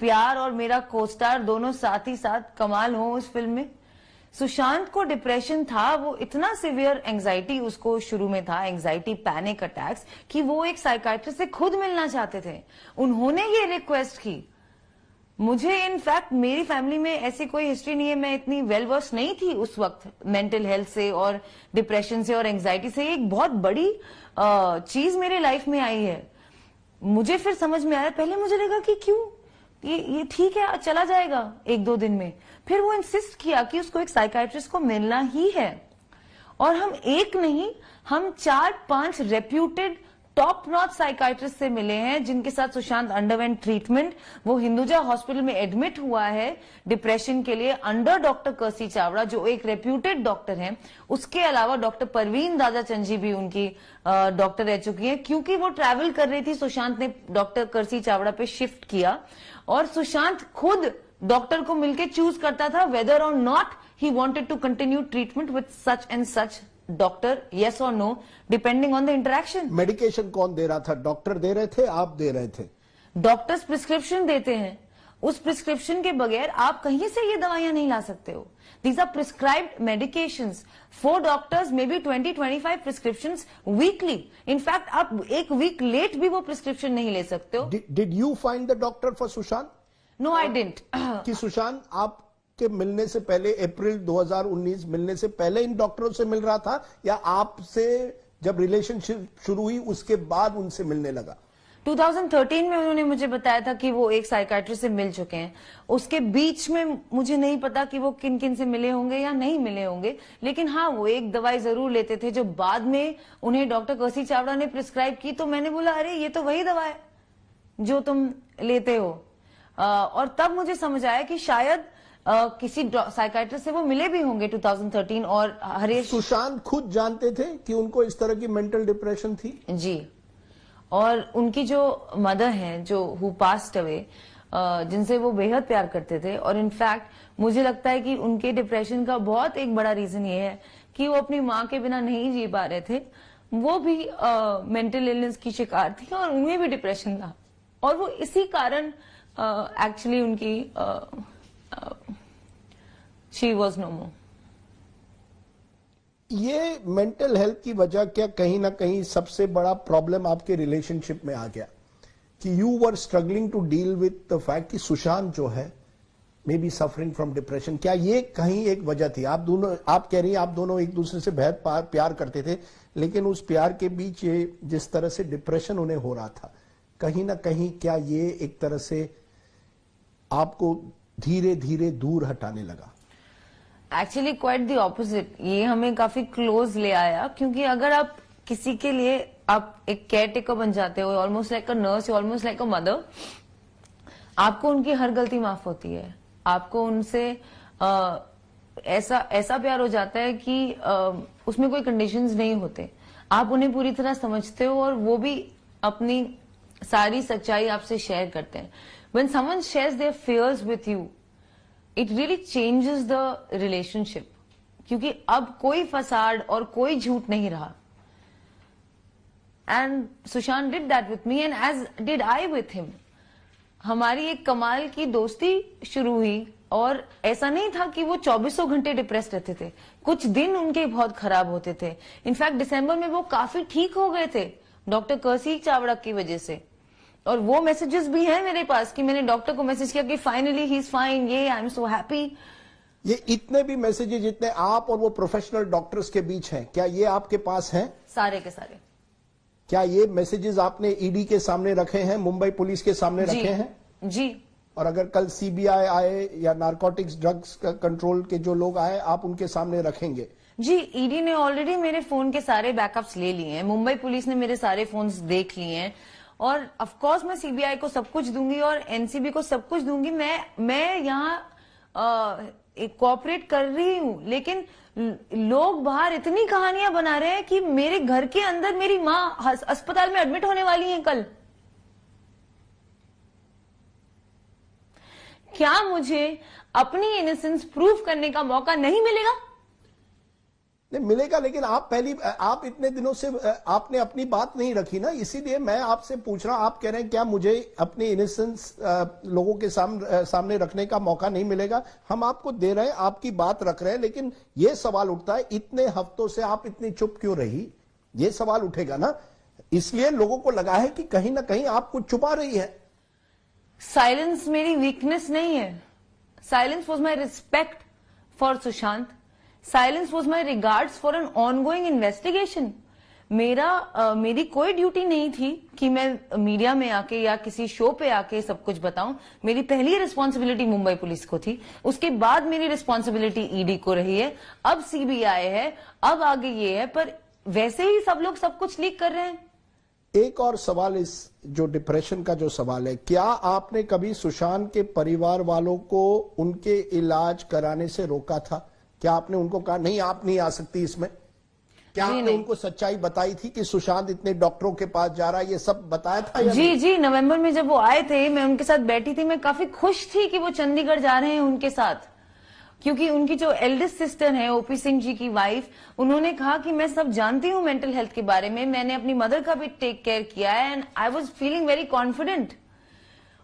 प्यार और मेरा कोस्टार दोनों साथ ही साथ कमाल हो उस फिल्म में। सुशांत को डिप्रेशन था, वो इतना सिवियर एंजाइटी उसको शुरू में था, एंजाइटी पैनिक अटैक्स, कि वो एक साइकाइट्रिस्ट से खुद मिलना चाहते थे। उन्होंने ये रिक्वेस्ट की मुझे। इनफैक्ट मेरी फैमिली में ऐसी कोई हिस्ट्री नहीं है, मैं इतनी वेल वर्स नहीं थी उस वक्त मेंटल हेल्थ से और डिप्रेशन से और एंजाइटी से। एक बहुत बड़ी चीज मेरे लाइफ में आई है। मुझे फिर समझ में आया, पहले मुझे लगा कि क्यों ये ठीक है, चला जाएगा एक दो दिन में। फिर वो इंसिस्ट किया कि उसको एक साइकाइट्रिस्ट को मिलना ही है, और हम एक नहीं, हम 4-5 रेप्यूटेड टॉप नॉच साइकाइट्रिस्ट से मिले हैं जिनके साथ सुशांत अंडरवेंट ट्रीटमेंट। वो हिंदुजा हॉस्पिटल में एडमिट हुआ है डिप्रेशन के लिए अंडर डॉक्टर कर्सी चावड़ा, जो एक रेप्यूटेड डॉक्टर हैं। उसके अलावा डॉक्टर परवीन दादाचंद जी भी उनकी डॉक्टर रह चुकी हैं। क्योंकि वो ट्रैवल कर रही थी, सुशांत ने डॉक्टर कर्सी चावड़ा पे शिफ्ट किया, और सुशांत खुद डॉक्टर को मिलकर चूज करता था वेदर और not he wanted to continue treatment with such and such doctor, yes or no, depending on the interaction. मेडिकेशन कौन दे रहा था? डॉक्टर दे रहे थे, आप दे रहे थे? डॉक्टर्स प्रिस्क्रिप्शन देते हैं, उस प्रिस्क्रिप्शन के बगैर आप कहीं से ये दवाइयां नहीं ला सकते हो। These are prescribed medications. For doctors, maybe 20-25 prescriptions weekly. In fact, आप एक वीक लेट भी वो प्रिस्क्रिप्शन नहीं ले सकते हो। Did you find the doctor for Sushant? No, I didn't. कि सुशांत आप के मिलने से पहले, अप्रैल 2019 मिलने से पहले इन डॉक्टरों से मिल रहा था, या आपसे जब रिलेशनशिप शुरू हुई उसके बाद उनसे मिलने लगा? 2013 में उन्होंने मुझे बताया था कि वो एक साइकाइट्रिस्ट से मिल चुके हैं। उसके बीच में मुझे नहीं पता कि वो किन किन से मिले होंगे या नहीं मिले होंगे, लेकिन हाँ वो एक दवाई जरूर लेते थे जो बाद में उन्हें डॉक्टर कर्सी चावड़ा ने प्रिस्क्राइब की। तो मैंने बोला अरे ये तो वही दवा है जो तुम लेते हो, और तब मुझे समझ आया कि शायद किसी साइकाइट्रिस्ट से वो मिले भी होंगे 2013। और हरीश सुशांत खुद जानते थे कि उनको इस तरह की मेंटल डिप्रेशन थी? जी, और उनकी जो मदर हैं जो हु पास्ड अवे, जिनसे वो बेहद प्यार करते थे, और इनफैक्ट मुझे लगता है कि उनके डिप्रेशन का बहुत एक बड़ा रीजन ये है कि वो अपनी माँ के बिना नहीं जी पा रहे थे। वो भी मेंटल इलनेस की शिकार थी और उन्हें भी डिप्रेशन था, और वो इसी कारण एक्चुअली उनकी शी वॉज नो मोर। ये मेंटल हेल्थ की वजह क्या कहीं ना कहीं सबसे बड़ा प्रॉब्लम आपके रिलेशनशिप में आ गया कि you were struggling to deal with the fact कि सुशांत जो है may be suffering from depression? क्या ये कहीं एक वजह थी? आप कह रही हैं आप दोनों एक दूसरे से बेहद प्यार करते थे, लेकिन उस प्यार के बीच ये जिस तरह से डिप्रेशन उन्हें हो रहा था, कहीं ना कहीं क्या ये एक तरह से आपको धीरे धीरे दूर हटाने लगा? एक्चुअली क्वाइट द ऑपोजिट, ये हमें काफी क्लोज ले आया। क्योंकि अगर आप किसी के लिए आप एक केयर टेकर बन जाते हो, almost like a nurse, almost like a mother, आपको उनकी हर गलती माफ होती है। आपको उनसे ऐसा प्यार हो जाता है कि उसमें कोई कंडीशंस नहीं होते। आप उन्हें पूरी तरह समझते हो और वो भी अपनी सारी सच्चाई आपसे शेयर करते हैं। When someone shares their fears with you, it really changes the relationship. क्योंकि अब कोई फसाड और कोई झूठ नहीं रहा। And Sushant did that with me and as did I with him. हमारी एक कमाल की दोस्ती शुरू हुई, और ऐसा नहीं था कि वो 24 घंटे डिप्रेस रहते थे। कुछ दिन उनके बहुत खराब होते थे। इनफैक्ट दिसंबर में वो काफी ठीक हो गए थे डॉक्टर कर्सी चावड़ा की वजह से। और वो मैसेजेस भी हैं मेरे पास कि मैंने डॉक्टर को मैसेज किया कि फाइनली ही इज फाइन, ये आई एम सो हैप्पी। ये इतने भी मैसेजेस जितने आप और वो प्रोफेशनल डॉक्टर्स के बीच हैं, क्या ये आपके पास हैं? सारे के सारे। क्या ये मैसेजेस आपने ईडी के सामने रखे हैं, मुंबई पुलिस के सामने रखे हैं? जी, और अगर कल सीबीआई आए या नारकोटिक्स ड्रग्स कंट्रोल के जो लोग आए, आप उनके सामने रखेंगे? जी, ईडी ने ऑलरेडी मेरे फोन के सारे बैकअप्स ले लिए हैं, मुंबई पुलिस ने मेरे सारे फोन्स देख लिए हैं, और ऑफ कोर्स मैं सीबीआई को सब कुछ दूंगी और एनसीबी को सब कुछ दूंगी। मैं यहाँ कोऑपरेट कर रही हूँ, लेकिन लोग बाहर इतनी कहानियां बना रहे हैं कि मेरे घर के अंदर मेरी माँ अस्पताल में एडमिट होने वाली है कल। क्या मुझे अपनी इनोसेंस प्रूव करने का मौका नहीं मिलेगा? नहीं मिलेगा, लेकिन आप इतने दिनों से आपने अपनी बात नहीं रखी ना, इसीलिए मैं आपसे पूछ रहा हूं। आप कह रहे हैं क्या मुझे अपनी इनोसेंस लोगों के सामने रखने का मौका नहीं मिलेगा? हम आपको दे रहे हैं, आपकी बात रख रहे हैं, लेकिन यह सवाल उठता है इतने हफ्तों से आप इतनी चुप क्यों रही? यह सवाल उठेगा ना, इसलिए लोगों को लगा है कि कहीं ना कहीं आप कुछ छुपा रही है। साइलेंस मेरी वीकनेस नहीं है। Silence was my respect for Sushant. Silence was my regards for an ongoing investigation. मेरी कोई ड्यूटी नहीं थी कि मैं मीडिया में आके या किसी शो पे आके सब कुछ बताऊं। मेरी पहली रिस्पॉन्सिबिलिटी मुंबई पुलिस को थी, उसके बाद मेरी रिस्पॉन्सिबिलिटी ईडी को रही है, अब सीबीआई है, अब आगे ये है, पर वैसे ही सब लोग सब कुछ लीक कर रहे हैं। एक और सवाल, इस जो डिप्रेशन का जो सवाल है, क्या आपने कभी सुशांत के परिवार वालों को उनके इलाज कराने से रोका था? क्या आपने उनको कहा नहीं आप नहीं आ सकती इसमें? क्या आपने उनको सच्चाई बताई थी कि सुशांत इतने डॉक्टरों के पास जा रहा है, ये सब बताया था या जी नहीं? जी, नवंबर में जब वो आए थे, मैं उनके साथ बैठी थी, मैं काफी खुश थी कि वो चंडीगढ़ जा रहे हैं उनके साथ, क्योंकि उनकी जो एल्डेस्ट सिस्टर है ओपी सिंह जी की वाइफ, उन्होंने कहा कि मैं सब जानती हूँ मेंटल हेल्थ के बारे में, मैंने अपनी मदर का भी टेक केयर किया है and I was feeling very confident.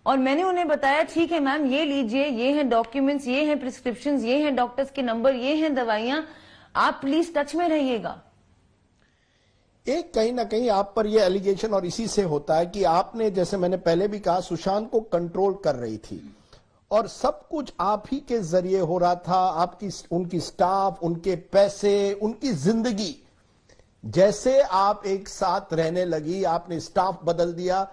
और मैंने उन्हें बताया ठीक है मैम, ये लीजिए, ये हैं डॉक्यूमेंट्स, ये हैं प्रिस्क्रिप्शंस, ये हैं डॉक्टर्स के नंबर, ये हैं दवाइयां, आप प्लीज टच में रहिएगा। एक कहीं ना कहीं आप पर यह एलिगेशन और इसी से होता है कि आपने, जैसे मैंने पहले भी कहा, सुशांत को कंट्रोल कर रही थी और सब कुछ आप ही के जरिए हो रहा था। आपकी उनकी स्टाफ, उनके पैसे, उनकी जिंदगी। जैसे आप एक साथ रहने लगी, आपने स्टाफ बदल दिया,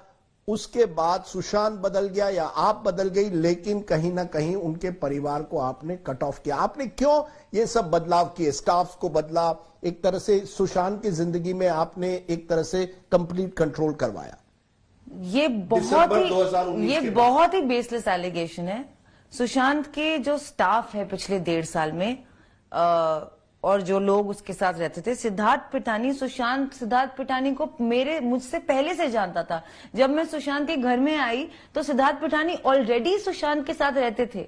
उसके बाद सुशांत बदल गया या आप बदल गई, लेकिन कहीं ना कहीं उनके परिवार को आपने कट ऑफ किया। आपने क्यों ये सब बदलाव किए? स्टाफ को बदला, एक तरह से सुशांत की जिंदगी में आपने एक तरह से कंप्लीट कंट्रोल करवाया। ये बहुत ही बेसलेस एलिगेशन है। सुशांत के जो स्टाफ है पिछले 1.5 साल में और जो लोग उसके साथ रहते थे, सिद्धार्थ पिठानी, सुशांत सिद्धार्थ पिठानी को मुझसे पहले से जानता था। जब मैं सुशांत के घर में आई तो सिद्धार्थ पिठानी ऑलरेडी सुशांत के साथ रहते थे।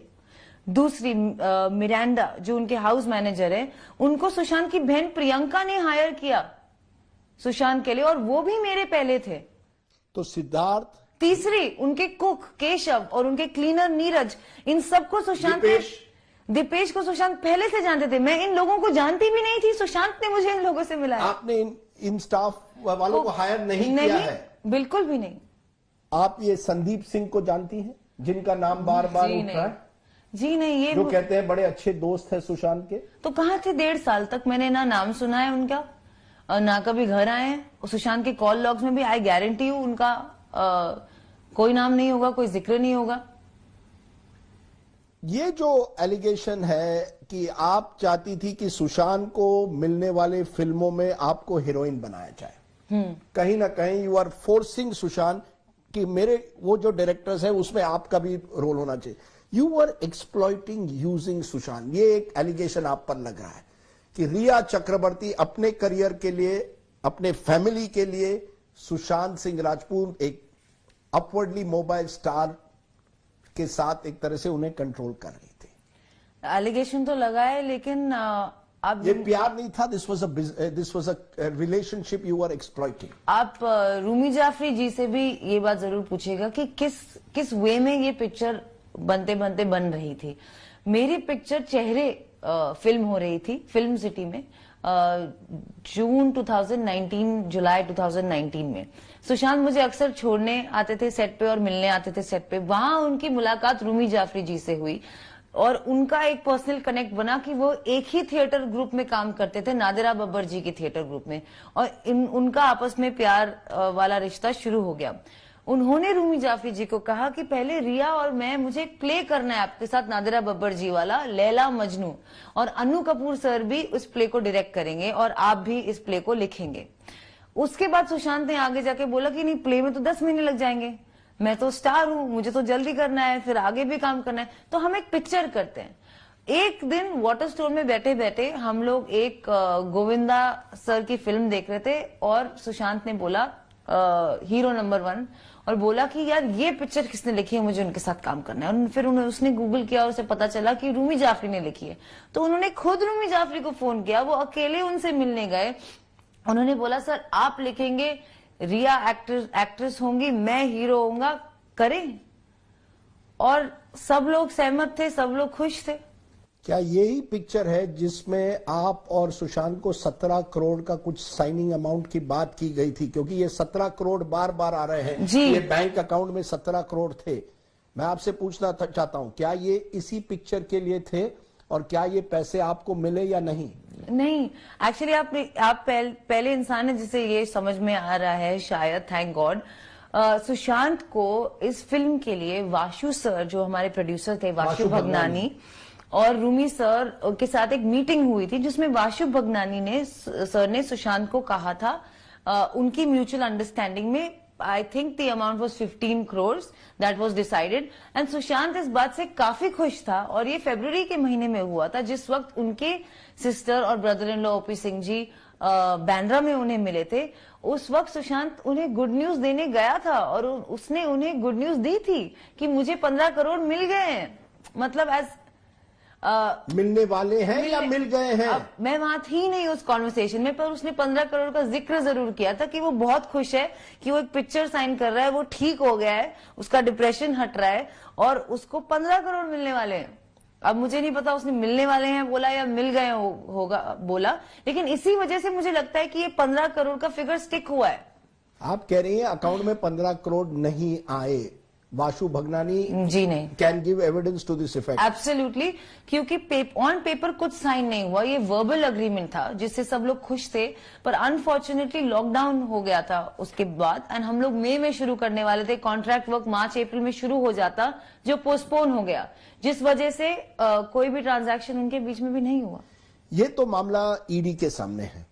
दूसरी मिरांडा जो उनके हाउस मैनेजर है, उनको सुशांत की बहन प्रियंका ने हायर किया सुशांत के लिए, और वो भी मेरे पहले थे। तो सिद्धार्थ, तीसरी उनके कुक केशव और उनके क्लीनर नीरज, इन सबको सुशांत, दीपेश को सुशांत पहले से जानते थे। मैं इन लोगों को जानती भी नहीं थी, सुशांत ने मुझे इन लोगों से मिलाया। आपने इन स्टाफ वालों को हायर नहीं किया है? बिल्कुल भी नहीं। आप ये संदीप सिंह को जानती हैं, जिनका नाम बार बार उठ रहा है? जी नहीं, ये जो कहते हैं बड़े अच्छे दोस्त है सुशांत के। तो कहाँ थे 1.5 साल तक? मैंने ना नाम सुना है उनका और ना कभी घर आए हैं। सुशांत के कॉल लॉग्स में भी आई गारंटी हूं उनका कोई नाम नहीं होगा, कोई जिक्र नहीं होगा। ये जो एलिगेशन है कि आप चाहती थी कि सुशांत को मिलने वाले फिल्मों में आपको हीरोइन बनाया जाए, कहीं ना कहीं यू आर फोर्सिंग सुशांत कि मेरे वो जो डायरेक्टर्स है उसमें आपका भी रोल होना चाहिए। You are exploiting using Sushant. ये एक एलिगेशन आप पर लग रहा है कि रिया चक्रवर्ती अपने करियर के लिए, अपने फैमिली के लिए सुशांत सिंह राजपूत एक अपवर्डली मोबाइल स्टार के साथ एक तरह से उन्हें कंट्रोल कर रही थी। एलिगेशन तो लगा है, लेकिन अब ये प्यार नहीं था, this was a relationship you are exploiting. आप रूमी जाफरी जी से भी ये बात जरूर पूछेगा कि किस वे में ये पिक्चर बनते बनते बन रही थी। मेरी पिक्चर चेहरे फिल्म हो रही थी फिल्म सिटी में जून 2019, जुलाई 2019 में। सुशांत मुझे अक्सर छोड़ने आते थे सेट पे और मिलने आते थे सेट पे। वहां उनकी मुलाकात रूमी जाफरी जी से हुई और उनका एक पर्सनल कनेक्ट बना कि वो एक ही थिएटर ग्रुप में काम करते थे, नादिरा बब्बर जी के थिएटर ग्रुप में, और उनका आपस में प्यार वाला रिश्ता शुरू हो गया। उन्होंने रूमी जाफरी जी को कहा कि पहले रिया और मुझे एक प्ले करना है आपके साथ, नादिरा बब्बर जी वाला लैला मजनू, और अनु कपूर सर भी उस प्ले को डायरेक्ट करेंगे और आप भी इस प्ले को लिखेंगे। उसके बाद सुशांत ने आगे जाके बोला कि नहीं, प्ले में तो 10 महीने लग जाएंगे, मैं तो स्टार हूं, मुझे तो जल्दी करना है, फिर आगे भी काम करना है, तो हम एक पिक्चर करते हैं। एक दिन वाटर स्टोर में बैठे बैठे हम लोग एक गोविंदा सर की फिल्म देख रहे थे और सुशांत ने बोला हीरो नंबर 1 और बोला कि यार ये पिक्चर किसने लिखी है, मुझे उनके साथ काम करना है। और फिर उसने गूगल किया और उसे पता चला कि रूमी जाफरी ने लिखी है। तो उन्होंने खुद रूमी जाफरी को फोन किया, वो अकेले उनसे मिलने गए। उन्होंने बोला सर आप लिखेंगे, रिया एक्ट्रेस होंगी, मैं हीरो होऊंगा, करें। और सब लोग सहमत थे, सब लोग खुश थे। क्या यही पिक्चर है जिसमें आप और सुशांत को 17 करोड़ का कुछ साइनिंग अमाउंट की बात की गई थी? क्योंकि ये 17 करोड़ बार बार आ रहे हैं जी। ये बैंक अकाउंट में 17 करोड़ थे। मैं आपसे पूछना चाहता हूं, क्या ये इसी पिक्चर के लिए थे और क्या ये पैसे आपको मिले या नहीं? नहीं, एक्चुअली आप पहले इंसान है जिसे ये समझ में आ रहा है, शायद, थैंक गॉड। सुशांत को इस फिल्म के लिए वाशु सर, जो हमारे प्रोड्यूसर थे, वाशु भगनानी, और रूमी सर के साथ एक मीटिंग हुई थी जिसमें वाशु भगनानी सर ने सुशांत को कहा था, उनकी म्यूचुअल अंडरस्टैंडिंग में I think the amount was 15 crores that was decided and Sushant इस बात से काफी खुश था। और ये फरवरी के महीने में हुआ था जिस वक्त उनके सिस्टर और brother in law OP Singh ji Bandra में उन्हें मिले थे। उस वक्त सुशांत उन्हें गुड न्यूज देने गया था और उसने उन्हें गुड न्यूज दी थी कि मुझे 15 करोड़ मिल गए हैं। मतलब मिलने वाले हैं या मिल गए हैं? मैं वहां थी नहीं उस कॉन्वर्सेशन में, पर उसने 15 करोड़ का जिक्र जरूर किया था कि वो बहुत खुश है कि वो एक पिक्चर साइन कर रहा है, वो ठीक हो गया है, उसका डिप्रेशन हट रहा है और उसको 15 करोड़ मिलने वाले हैं। अब मुझे नहीं पता उसने मिलने वाले हैं बोला या मिल गए होगा बोला, लेकिन इसी वजह से मुझे लगता है कि ये 15 करोड़ का फिगर स्टिक हुआ है। आप कह रही हैं अकाउंट में 15 करोड़ नहीं आए। वाशु भगनानी जी नहीं can give evidence to this effect? Absolutely, क्योंकि ऑन पेपर कुछ साइन नहीं हुआ, ये वर्बल अग्रीमेंट था जिससे सब लोग खुश थे। पर अनफॉर्चुनेटली लॉकडाउन हो गया था उसके बाद एंड हम लोग मई में शुरू करने वाले थे। कॉन्ट्रैक्ट वर्क मार्च अप्रैल में शुरू हो जाता जो पोस्टपोन हो गया, जिस वजह से कोई भी ट्रांजैक्शन उनके बीच में भी नहीं हुआ। ये तो मामला ईडी के सामने है।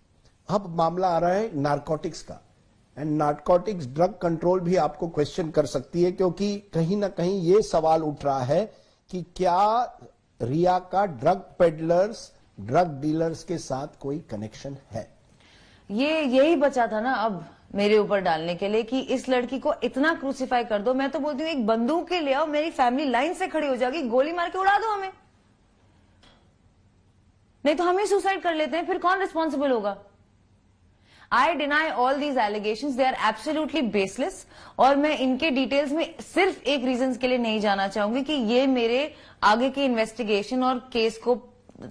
अब मामला आ रहा है नारकोटिक्स का एंड नारकोटिक्स ड्रग कंट्रोल भी आपको क्वेश्चन कर सकती है, क्योंकि कहीं ना कहीं ये सवाल उठ रहा है कि क्या रिया का ड्रग पेडलर्स, ड्रग डीलर्स के साथ कोई कनेक्शन है? ये यही बचा था ना अब मेरे ऊपर डालने के लिए कि इस लड़की को इतना क्रूसिफाई कर दो। मैं तो बोलती हूँ एक बंदूक के ले आओ, मेरी फैमिली लाइन से खड़ी हो जाएगी, गोली मार के उड़ा दो हमें, नहीं तो हम ही सुसाइड कर लेते हैं, फिर कौन रिस्पॉन्सिबल होगा? I deny all these allegations, they are absolutely baseless और मैं इनके डिटेल्स में सिर्फ एक रीजन के लिए नहीं जाना चाहूंगी कि ये मेरे आगे की इन्वेस्टिगेशन और केस को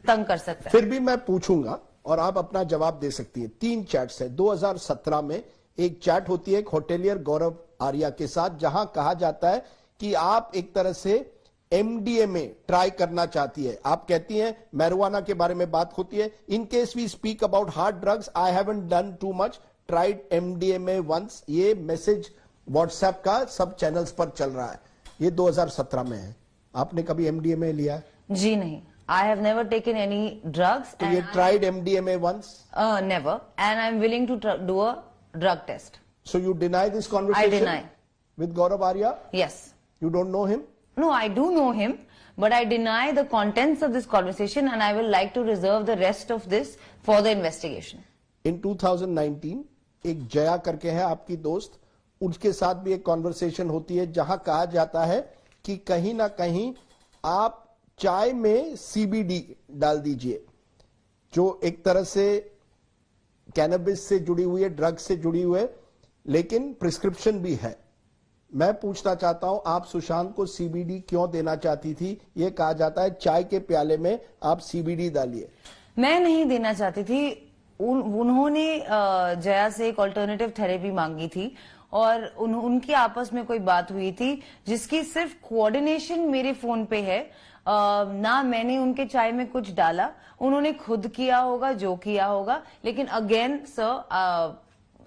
तंग कर सकता है। फिर भी मैं पूछूंगा और आप अपना जवाब दे सकती हैं। 3 चैट्स है। 2017 में एक चैट होती है एक होटेलियर गौरव आर्या के साथ, जहां कहा जाता है कि आप एक तरह से एमडीएमए ट्राई करना चाहती है। आप कहती हैं मैरिजुआना के बारे में बात होती है। In case we speak about hard drugs, I haven't done too much, tried MDMA once. ये मैसेज व्हाट्सएप का सब चैनल्स पर चल रहा है। ये 2017 में है। आपने कभी एमडीएमए लिया है? जी नहीं, I have never taken any drugs. तो ये tried MDMA once? Never, and I am willing to do a drug test. So you deny this conversation? I deny. With Gaurav Arya? Yes. You don't know him? No, I do know him, but I deny the contents of this conversation and I will like to reserve the rest of this for the investigation. In 2019, एक जया करके है आपकी दोस्त, उसके साथ भी एक conversation होती है जहां कहा जाता है कि कहीं ना कहीं आप चाय में सीबीडी डाल दीजिए, जो एक तरह से कैनबिस से जुड़ी हुई है, ड्रग से जुड़ी हुई है, लेकिन प्रिस्क्रिप्शन भी है। मैं पूछना चाहता हूं आप सुशांत को सीबीडी क्यों देना चाहती थी? यह कहा जाता है चाय के प्याले में आप सीबीडी डालिए। मैं नहीं देना चाहती थी। उन्होंने जया से एक ऑल्टरनेटिव थेरेपी मांगी थी और उनकी आपस में कोई बात हुई थी जिसकी सिर्फ कोऑर्डिनेशन मेरे फोन पे है। ना मैंने उनके चाय में कुछ डाला, उन्होंने खुद किया होगा जो किया होगा। लेकिन again sir,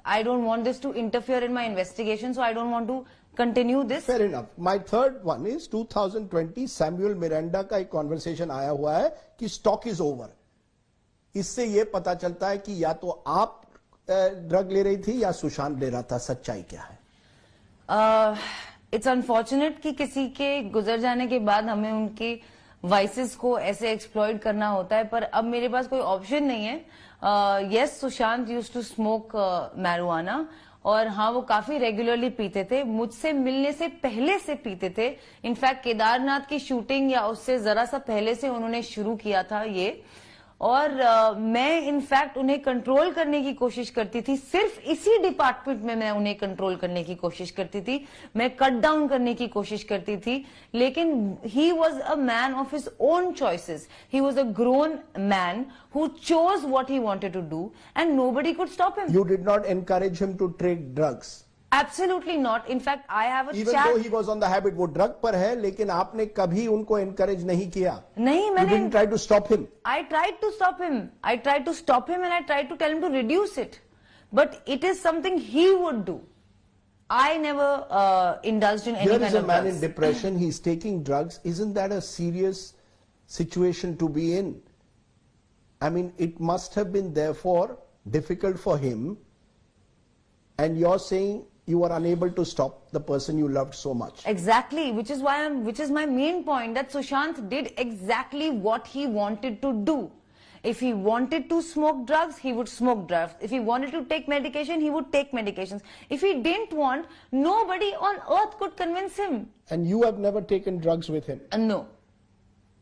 I don't want this to interfere in my investigation, so I don't want to continue this. Fair enough. My third one is 2020 Samuel Miranda का एक कॉन्वर्सेशन आया हुआ है कि स्टॉक इज ओवर. इससे यह पता चलता है कि या तो आप ड्रग ले रही थी या सुशांत ले रहा था. सच्चाई क्या है? इट्स अनफॉर्चुनेट कि किसी के गुजर जाने के बाद हमें उनकी वाइसेस को ऐसे एक्सप्लॉइट करना होता है, पर अब मेरे पास कोई ऑप्शन नहीं है. Yes, Sushant used to smoke marijuana, और हाँ, वो काफी रेगुलरली पीते थे. मुझसे मिलने से पहले से पीते थे. इनफैक्ट केदारनाथ की शूटिंग या उससे जरा सा पहले से उन्होंने शुरू किया था ये. और मैं इनफैक्ट उन्हें कंट्रोल करने की कोशिश करती थी. सिर्फ इसी डिपार्टमेंट में मैं उन्हें कंट्रोल करने की कोशिश करती थी. मैं कट डाउन करने की कोशिश करती थी. लेकिन he was a man of his own choices. He was a grown man who chose what he wanted to do, and nobody could stop him. You did not encourage him to take drugs. Absolutely not. In fact, I have a Even chat. though he was on the habit, वो drug पर है, लेकिन आपने कभी उनको encourage नहीं किया. नहीं, You मैंने didn't try to stop him. I tried to stop him. I tried to stop him, and I tried to tell him to reduce it. But it is something he would do. I never indulged in any Here kind is a of man in drugs. depression. He's taking drugs. Isn't that a serious situation to be in? I mean, it must have been therefore difficult for him. And you're saying you were unable to stop the person you loved so much. Exactly, which is my main point, that Sushant did exactly what he wanted to do. If he wanted to smoke drugs, he would smoke drugs. If he wanted to take medication, he would take medications. If he didn't want, nobody on earth could convince him. And you have never taken drugs with him. No.